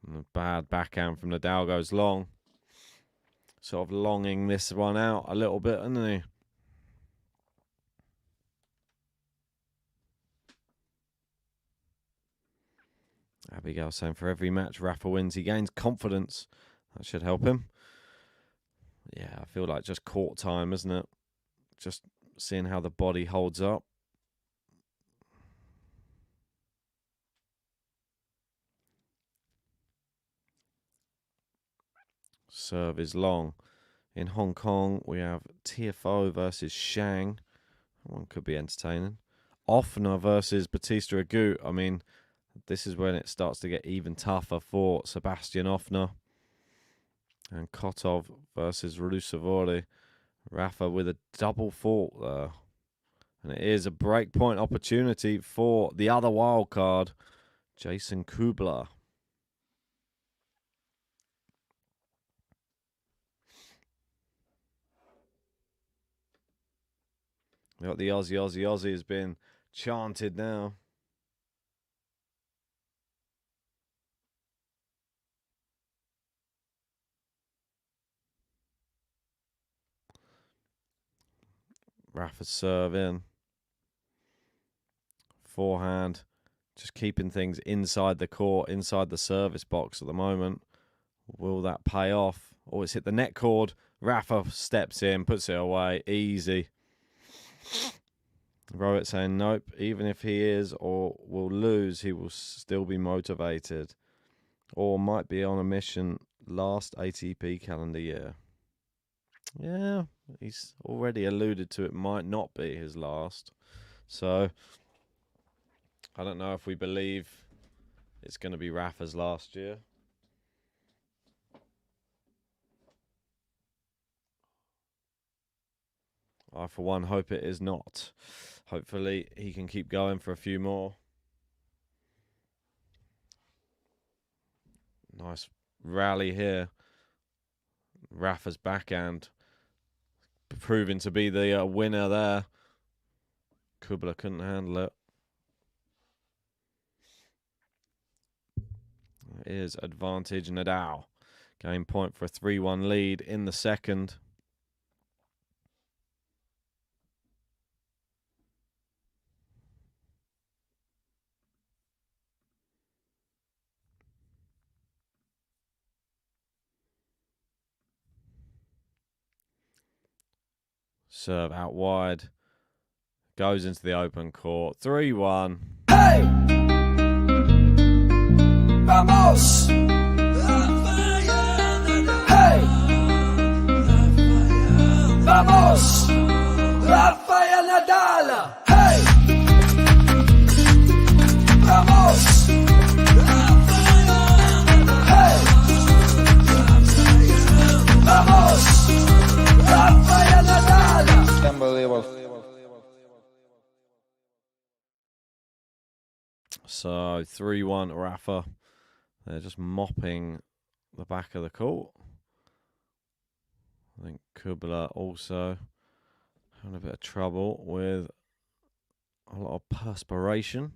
And a bad backhand from Nadal goes long. Sort of longing this one out a little bit, isn't he? Abigail saying for every match Rafa wins, he gains confidence. That should help him. Yeah, I feel like just court time, isn't it? Just seeing how the body holds up. Serve is long. In Hong Kong, we have TFO versus Shang. That one could be entertaining. Offner versus Batista Agut. I mean, this is when it starts to get even tougher for Sebastian Offner. And Kotov versus Rusevori. Rafa with a double fault there. And it is a breakpoint opportunity for the other wild card, Jason KUBLER. We got the Aussie has been chanted now. Rafa serve in. Forehand. Just keeping things inside the court, inside the service box at the moment. Will that pay off? Oh, it's hit the net cord. Rafa steps in, puts it away. Easy. Rohit saying, nope, even if he is or will lose, he will still be motivated. Or might be on a mission last ATP calendar year. Yeah, he's already alluded to it might not be his last. So, I don't know if we believe it's going to be Rafa's last year. I, for one, hope it is not. Hopefully, he can keep going for a few more. Nice rally here. Rafa's backhand proving to be the winner there. KUBLER couldn't handle it. It is advantage Nadal. Game point for a 3-1 lead in the second. Serve out wide. Goes into the open court. 3-1. Hey! Vamos! Hey! Vamos! Rafael NADAL! Hey! Vamos! Hey! Vamos! Rafael NADAL! So 3-1 Rafa. They're just mopping the back of the court. I think KUBLER also having a bit of trouble with a lot of perspiration.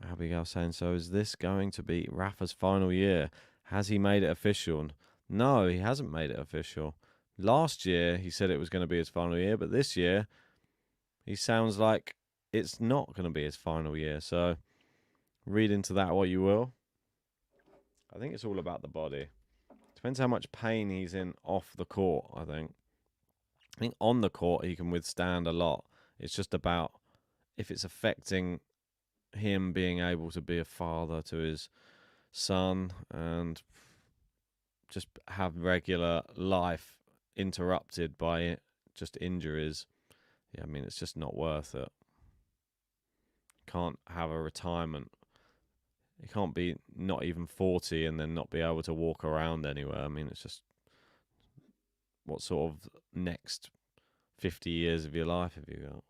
Abigail saying, so is this going to be Rafa's final year? Has he made it official? No, he hasn't made it official. Last year, he said it was going to be his final year, but this year, he sounds like it's not going to be his final year. So, read into that what you will. I think it's all about the body. Depends how much pain he's in off the court, I think. I think on the court, he can withstand a lot. It's just about if it's affecting him being able to be a father to his son and just have regular life interrupted by just injuries. Yeah, I mean, it's just not worth it. Can't have a retirement. You can't be not even 40 and then not be able to walk around anywhere. I mean, it's just what sort of next 50 years of your life have you got?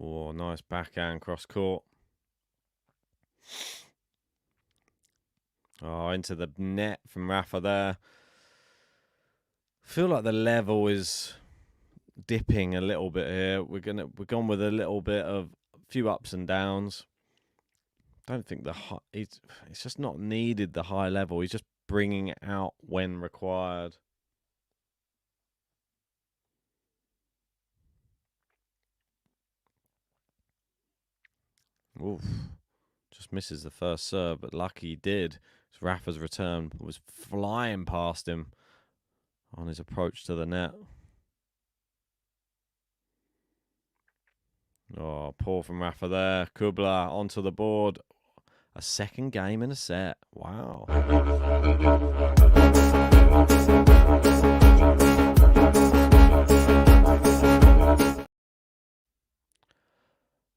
Oh, nice backhand cross court. Oh, into the net from Rafa there. I feel like the level is dipping a little bit here. We're gone with a little bit of a few ups and downs. Don't think it's just not needed the high level. He's just bringing it out when required. Oof. Just misses the first serve, but lucky he did. Rafa's return was flying past him on his approach to the net. Oh, poor from Rafa there. KUBLER onto the board. A second game in a set. Wow.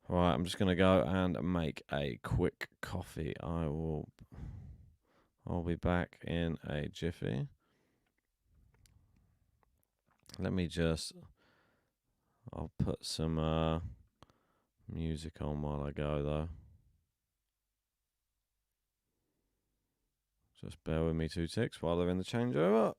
Right, I'm just going to go and make a quick coffee. I'll be back in a jiffy. I'll put some music on while I go, though. Just bear with me 2 ticks while they're in the changeover.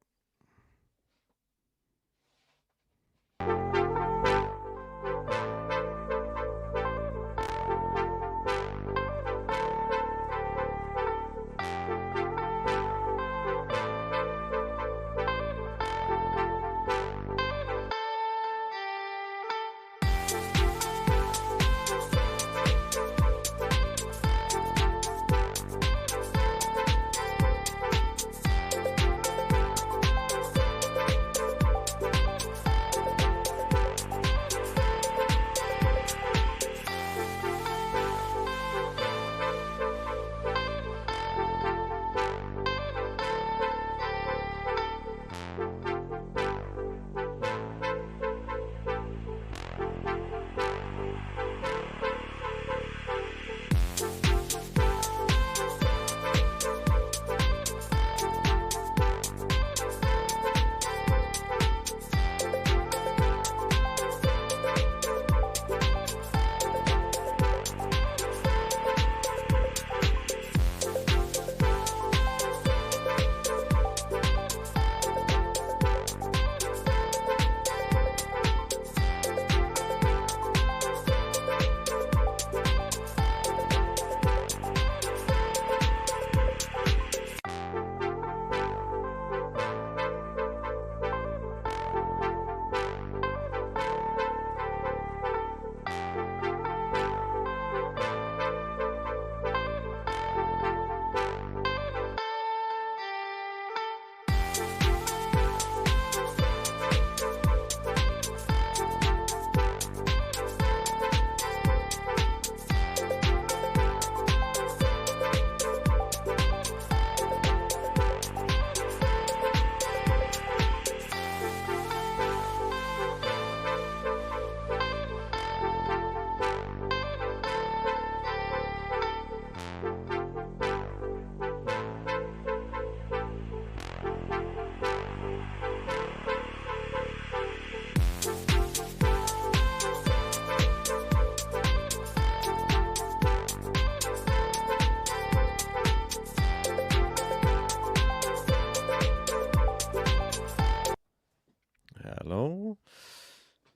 Hello.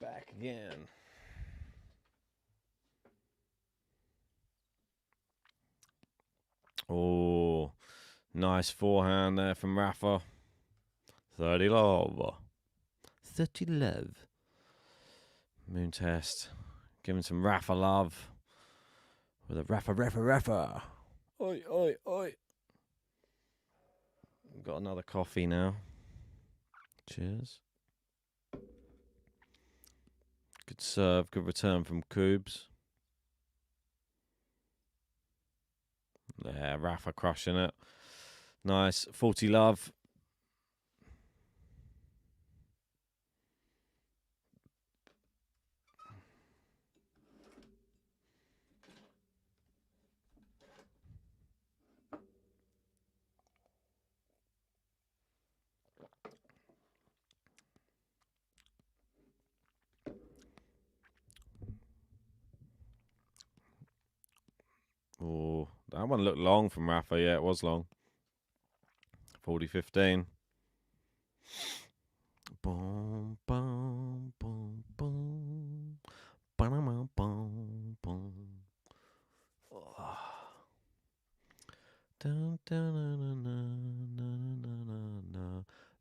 Back again. Oh, nice forehand there from Rafa. 30 love. 30 love. Moon test. Giving some Rafa love. With a Rafa. Oi, oi, oi. We've got another coffee now. Cheers. Good serve, good return from Cubes. Yeah, Rafa crushing it. Nice. 40 love. Oh, that one looked long from Rafa. Yeah, it was long. 40-15. Boom, boom, boom, boom. Ba-da-boom, boom, boom. Oh. Dun, dun, dun, dun, dun,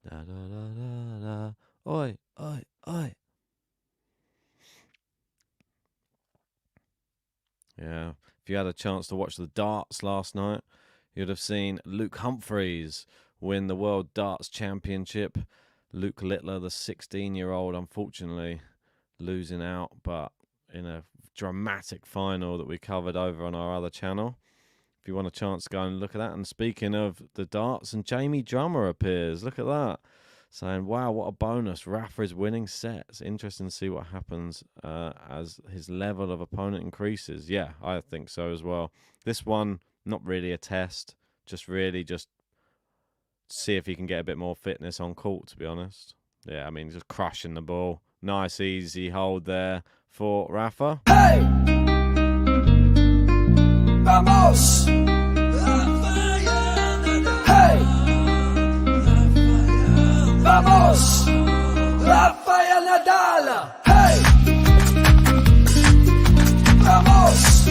Da da da da da. Oi, oi, oi. Yeah, if you had a chance to watch the darts last night, you'd have seen Luke Humphreys win the World Darts Championship. Luke Littler, the 16-year-old, unfortunately losing out, but in a dramatic final that we covered over on our other channel. If you want a chance to go and look at that. And speaking of the darts, and Jamie Drummer appears. Look at that. Saying, wow, what a bonus. Rafa is winning sets. Interesting to see what happens as his level of opponent increases. Yeah, I think so as well. This one, not really a test. Just see if he can get a bit more fitness on court, to be honest. Yeah, I mean, just crushing the ball. Nice, easy hold there for Rafa. Hey! Vamos! Hey! Vamos! Rafael Nadal! Hey! Vamos!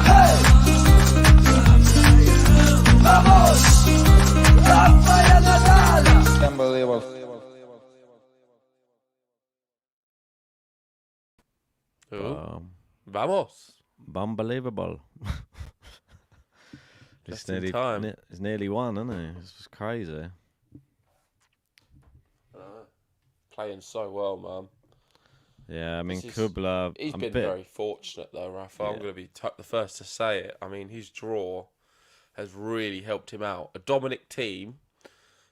Hey! Vamos! Rafael Nadal! Unbelievable. Vamos. Unbelievable. It's nearly won, isn't it? It's just crazy. Playing so well, man. Yeah, I mean, KUBLER... He's been very fortunate, though, Rafa. I'm going to be the first to say it. I mean, his draw has really helped him out. A Dominic team,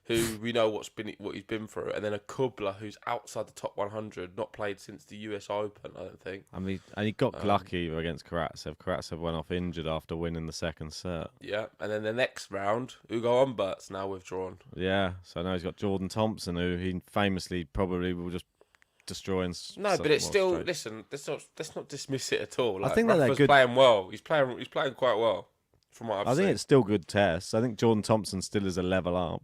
who we know what he's been through, and then a KUBLER who's outside the top 100, not played since the US Open, I don't think. I mean, and he got lucky against Karatsev. Karatsev went off injured after winning the second set. Yeah, and then the next round, Ugo Humbert's now withdrawn. Yeah, so now he's got Jordan Thompson, who he famously probably will just destroy. No, but it's still listen. Let's not dismiss it at all. Like, I think that they're good. Playing well. He's playing quite well, from what I've seen. I think it's still good tests. I think Jordan Thompson still is a level up.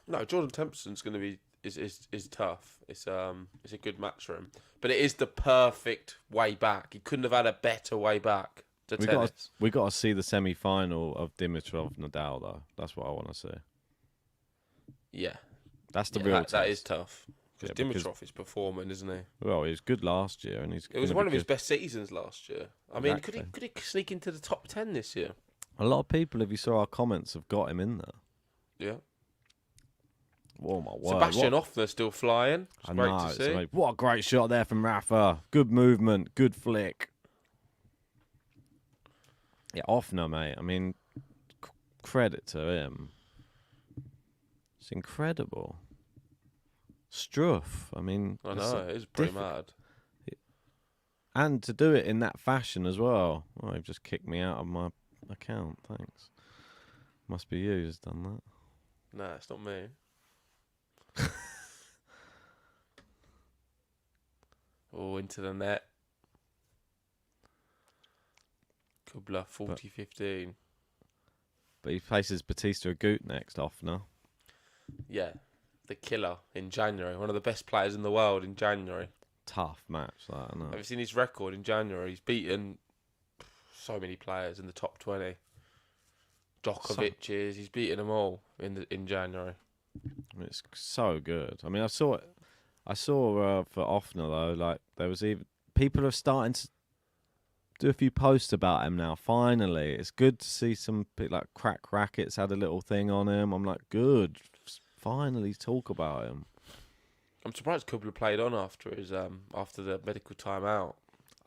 No, Jordan Thompson's going to be is tough. It's a good match for him, but it is the perfect way back. He couldn't have had a better way back to tennis. We got to see the semi-final of Dimitrov Nadal though. That's what I want to see. Yeah, that's the real test. That is tough because Dimitrov is performing, isn't he? Well, he was good last year, and it was one of his best seasons last year. I mean, could he sneak into the top 10 this year? A lot of people, if you saw our comments, have got him in there. Yeah. Oh my word! Sebastian Offner still flying. It's great to see. What a great shot there from Rafa. Good movement, good flick. Yeah, Offner, mate. I mean, credit to him. It's incredible. Struff. I mean, I know it is pretty mad. And to do it in that fashion as well. Oh, you've just kicked me out of my account. Thanks. Must be you who's done that. Nah, it's not me. Oh, into the net. KUBLER 40-15. But he faces Batista Agut next, Offner. Yeah, the killer in January. One of the best players in the world in January. Tough match, that, I know. Have you seen his record in January? He's beaten so many players in the top 20. Djokovic's, he's beaten them all in January. It's so good. I mean, I saw for Offner though, like there was even people are starting to do a few posts about him now. Finally, it's good to see some like Crack Rackets had a little thing on him. I'm like, good. Finally, talk about him. I'm surprised KUBLER played on after the medical timeout.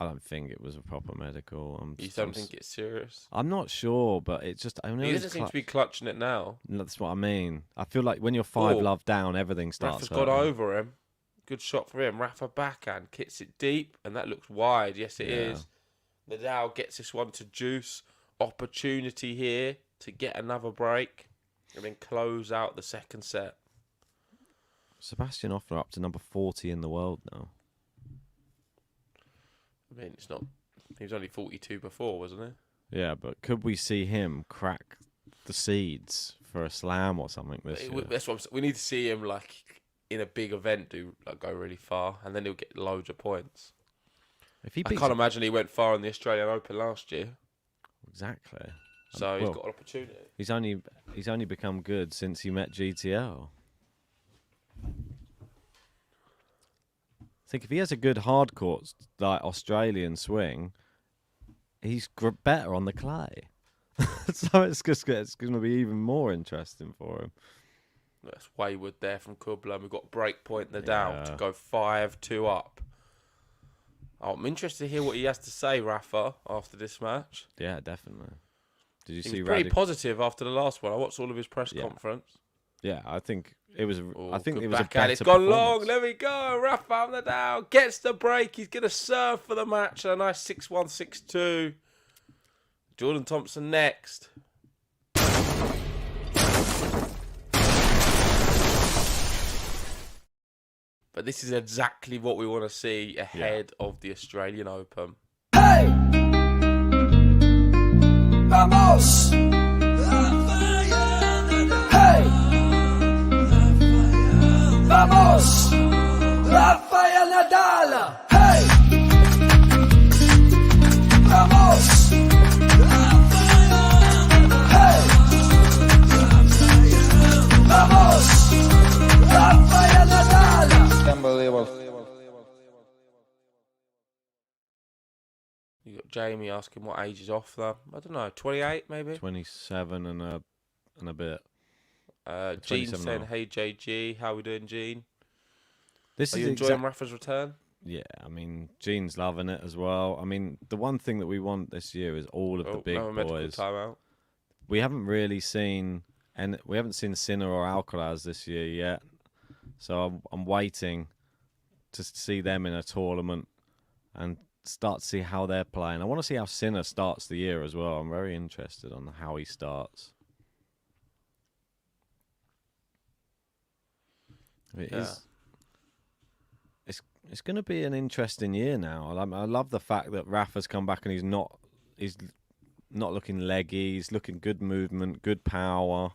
I don't think it was a proper medical. You don't think it's serious? I'm not sure, but it's just... He doesn't seem to be clutching it now. That's what I mean. I feel like when you're 5-love down, everything starts Rafa's got over him. Good shot for him. Rafa backhand, kicks it deep, and that looks wide. Yes, it is. Nadal gets this one to juice. Opportunity here to get another break, and then close out the second set. Sebastian Offner up to number 40 in the world now. I mean, it's not. He was only 42 before, wasn't he? Yeah, but could we see him crack the seeds for a slam or something this year? That's what I'm saying. We need to see him like in a big event go really far, and then he'll get loads of points. If he I can't imagine he went far in the Australian Open last year. Exactly. So he's got an opportunity. He's only become good since he met GTL. I think if he has a good hard court like Australian swing, he's better on the clay. So it's going to be even more interesting for him. That's wayward there from KUBLER. We've got break point Nadal to go 5-2 up. Oh, I'm interested to hear what he has to say, Rafa, after this match. Yeah, definitely. Did you He see was pretty positive after the last one. I watched all of his press conference. Yeah, I think it was. I think Good it was a backhand. better It's gone long. performance. There we go. Rafael Nadal gets the break. He's going to serve for the match. A nice 6-1, 6-2. Jordan Thompson next. But this is exactly what we want to see ahead of the Australian Open. Hey! Vamos! Hey! Vamos! Rafael Nadal! Hey! Vamos! Hey! Vamos! Rafael Nadal! Unbelievable. You got Jamie asking what age is off though. I don't know, 28 maybe. 27 and a bit. Gene 27 saying, now. "Hey JG, how we doing, Gene? This Are is you enjoying Rafa's return?" Yeah, I mean, Gene's loving it as well. I mean, the one thing that we want this year is all of the big no medical boys. timeout. We haven't really seen, and we haven't seen Sinner or Alcaraz this year yet. So I'm waiting to see them in a tournament and start to see how they're playing. I want to see how Sinner starts the year as well. I'm very interested on how he starts. It's going to be an interesting year now. I love the fact that Rafa's come back and he's not looking leggy. He's looking good movement, good power.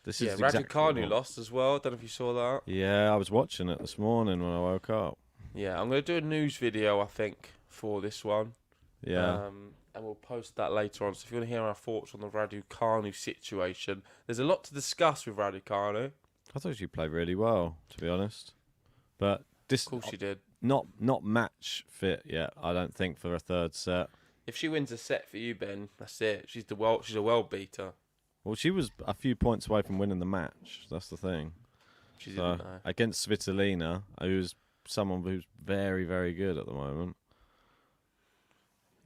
This is exactly Raducanu lost as well. I don't know if you saw that. Yeah, I was watching it this morning when I woke up. Yeah, I'm going to do a news video, I think, for this one. Yeah. And we'll post that later on. So if you want to hear our thoughts on the Raducanu situation, there's a lot to discuss with Raducanu. I thought she played really well, to be honest. But this, Of course she did. not match fit yet, I don't think, for a third set. If she wins a set for you, Ben, that's it. She's a world beater. Well, she was a few points away from winning the match. That's the thing. She didn't know. Against Svitolina, who's someone who's very, very good at the moment.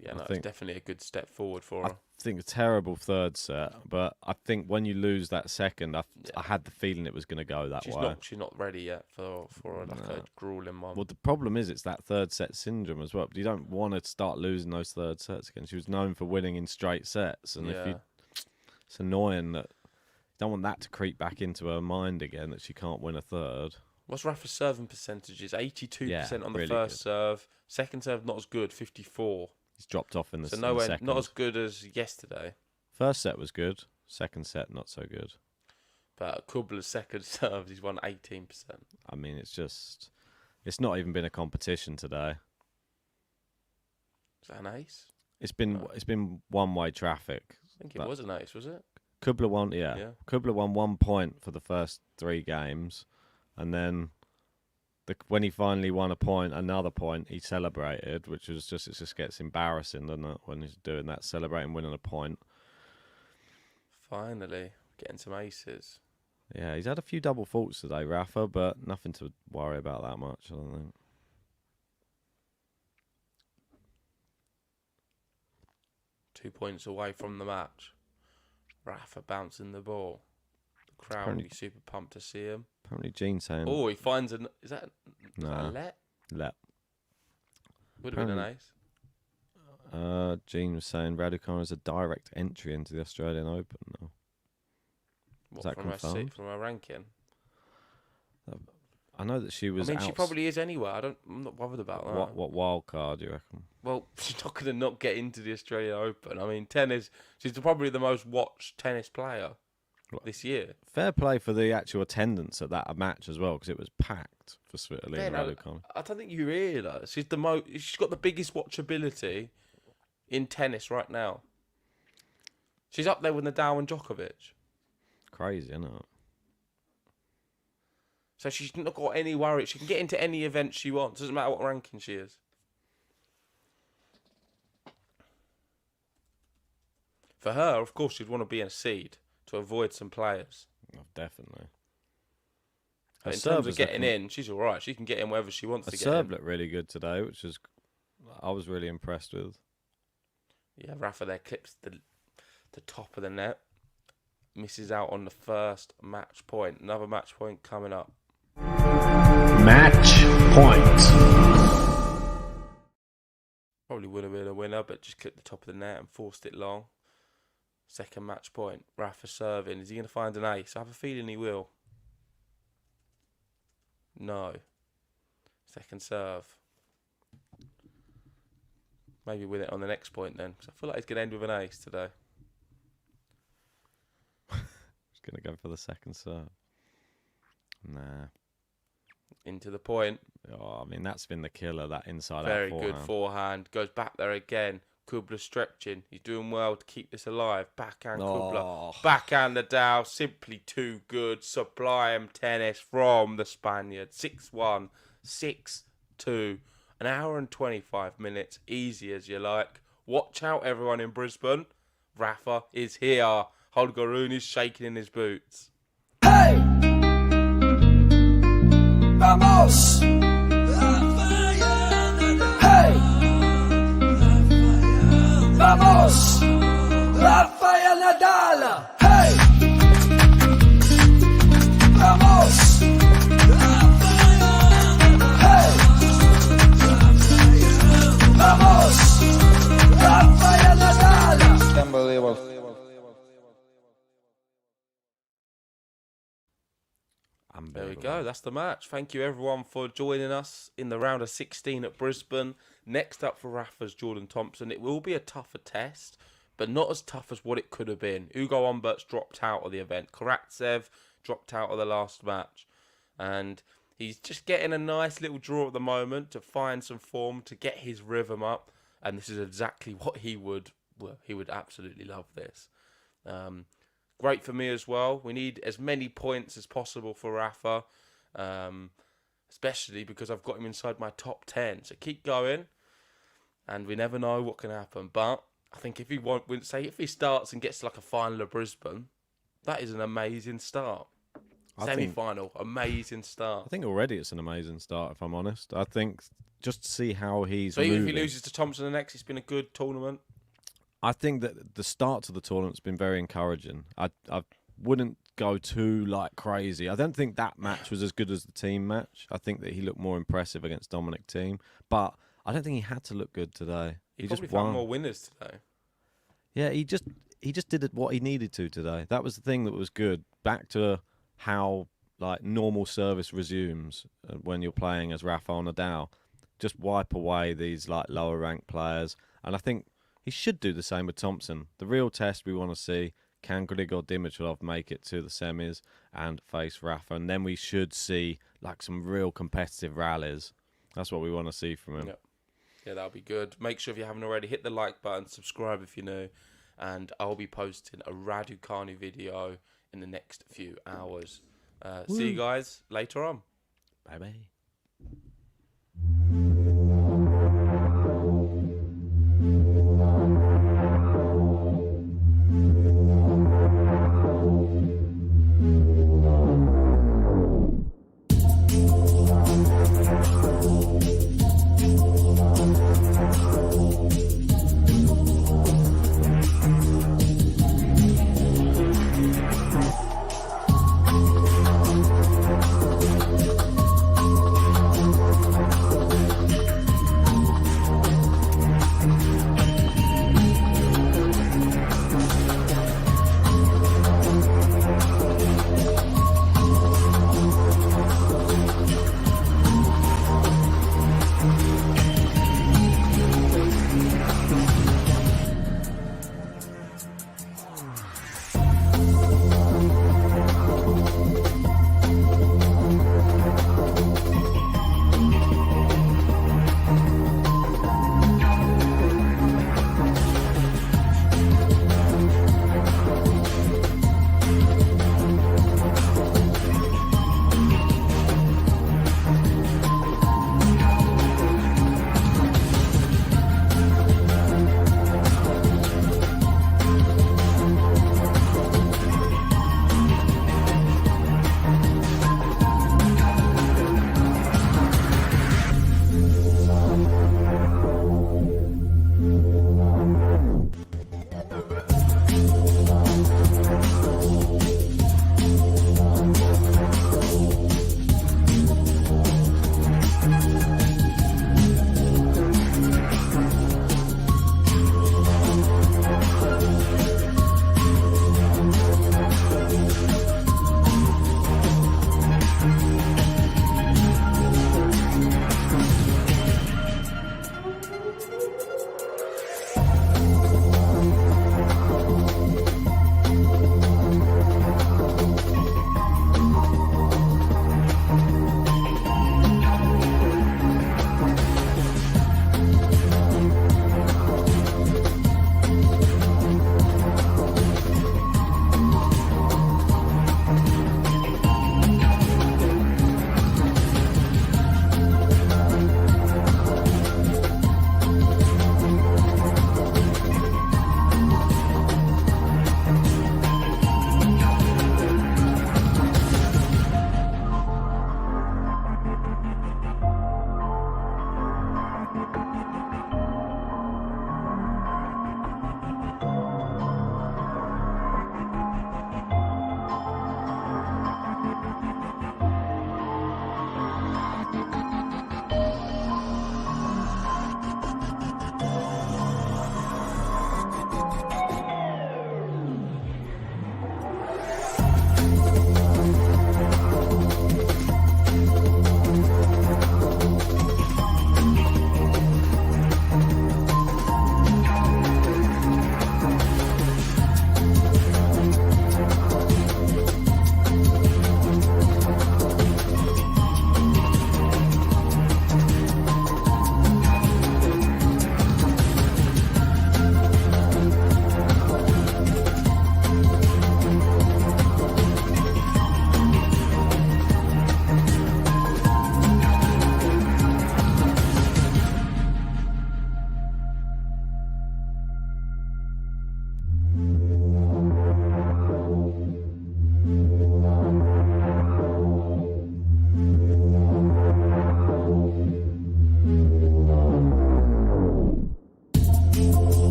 Yeah, no, it's definitely a good step forward for her. I think a terrible third set, but I think when you lose that second, I had the feeling it was going to go that way. She's not ready yet for a grueling one. Well, the problem is it's that third set syndrome as well. But you don't want to start losing those third sets again. She was known for winning in straight sets, and it's annoying that you don't want that to creep back into her mind again that she can't win a third. What's Rafa's serving percentages? 82% on the really first good. serve. Second serve not as good, 54. He's dropped off in the, So in the nowhere second. not as good as yesterday. First set was good. Second set not so good. But KUBLER's second serve, he's won 18%. I mean, it's not even been a competition today. Is that an ace? It's been one-way traffic. I think it was an ace, was it? KUBLER won, yeah. KUBLER won 1 point for the first 3 games, and then when he finally won another point, he celebrated, which was it just gets embarrassing, doesn't it, when he's doing that, celebrating winning a point. Finally, getting some aces. Yeah, he's had a few double faults today, Rafa, but nothing to worry about that much, I don't think. Two points away from the match. Rafa bouncing the ball. The crowd will be super pumped to see him. Apparently Gene's saying... Oh, he finds an... Is that a let? Let. Would have been an ace. Gene was saying Raducanu is a direct entry into the Australian Open now. What, Is that confirmed? From her ranking? I know that she was. I mean, she probably is anyway. I'm not bothered about that. What wild card do you reckon? Well, she's not going to not get into the Australian Open. I mean, tennis. She's probably the most watched tennis player this year. Fair play for the actual attendance at that match as well, because it was packed for Svitolina Man, Raducanu. I don't think you realise she's got the biggest watchability in tennis right now. She's up there with Nadal and Djokovic. Crazy, isn't it? So she's not got any worry. She can get into any event she wants. Doesn't matter what ranking she is. For her, of course, she'd want to be in a seed to avoid some players. Oh, definitely. But in terms of getting in, she's all right. She can get in wherever she wants to get in. Her serve looked really good today, which is I was really impressed with. Yeah, Rafa there clips the top of the net. Misses out on the first match point. Another match point coming up. Match point. Probably would have been a winner, but just clipped the top of the net and forced it long. Second match point. Rafa serving. Is he going to find an ace? I have a feeling he will. No. Second serve. Maybe win it on the next point then, because I feel like he's going to end with an ace today. He's going to go for the second serve. Nah. Into the point. Oh, I mean, that's been the killer, that inside Very out forehand. good forehand. Goes back there again. KUBLER stretching. He's doing well to keep this alive. Backhand KUBLER. Backhand Nadal. Simply too good. Sublime tennis from the Spaniard. 6-1. 6-2. An hour and 25 minutes. Easy as you like. Watch out, everyone in Brisbane. Rafa is here. Holgaroon is shaking in his boots. Hey! Vamos! Hey! Vamos! Rafael Nadal! Hey! Vamos! Hey! Vamos! Rafael Nadal! Unbelievable. There we go. That's the match. Thank you, everyone, for joining us in the round of 16 at Brisbane. Next up for Rafa's Jordan Thompson. It will be a tougher test, but not as tough as what it could have been. Ugo Umbert's dropped out of the event. Karatsev dropped out of the last match. And he's just getting a nice little draw at the moment to find some form, to get his rhythm up. And this is exactly what he would absolutely love this. Great for me as well. We need as many points as possible for Rafa, especially because I've got him inside my top 10. So keep going, and we never know what can happen. But I think if he starts and gets to like a final of Brisbane, that is an amazing start. Semi-final, amazing start. I think already it's an amazing start, if I'm honest. I think just to see how he's So even moving. if he loses to Thompson the next, it's been a good tournament. I think that the start to the tournament's been very encouraging. I wouldn't go too crazy. I don't think that match was as good as the team match. I think that he looked more impressive against Dominic Thiem, but I don't think he had to look good today. He probably just won. found more winners today. Yeah, he just did what he needed to today. That was the thing that was good. Back to how normal service resumes when you're playing as Rafael Nadal. Just wipe away these lower ranked players, and I think he should do the same with Thompson. The real test we want to see, can Grigor Dimitrov make it to the semis and face Rafa? And then we should see some real competitive rallies. That's what we want to see from him. Yeah, that'll be good. Make sure if you haven't already, hit the like button, subscribe if you're new, and I'll be posting a Raducanu video in the next few hours. See you guys later on. Bye-bye.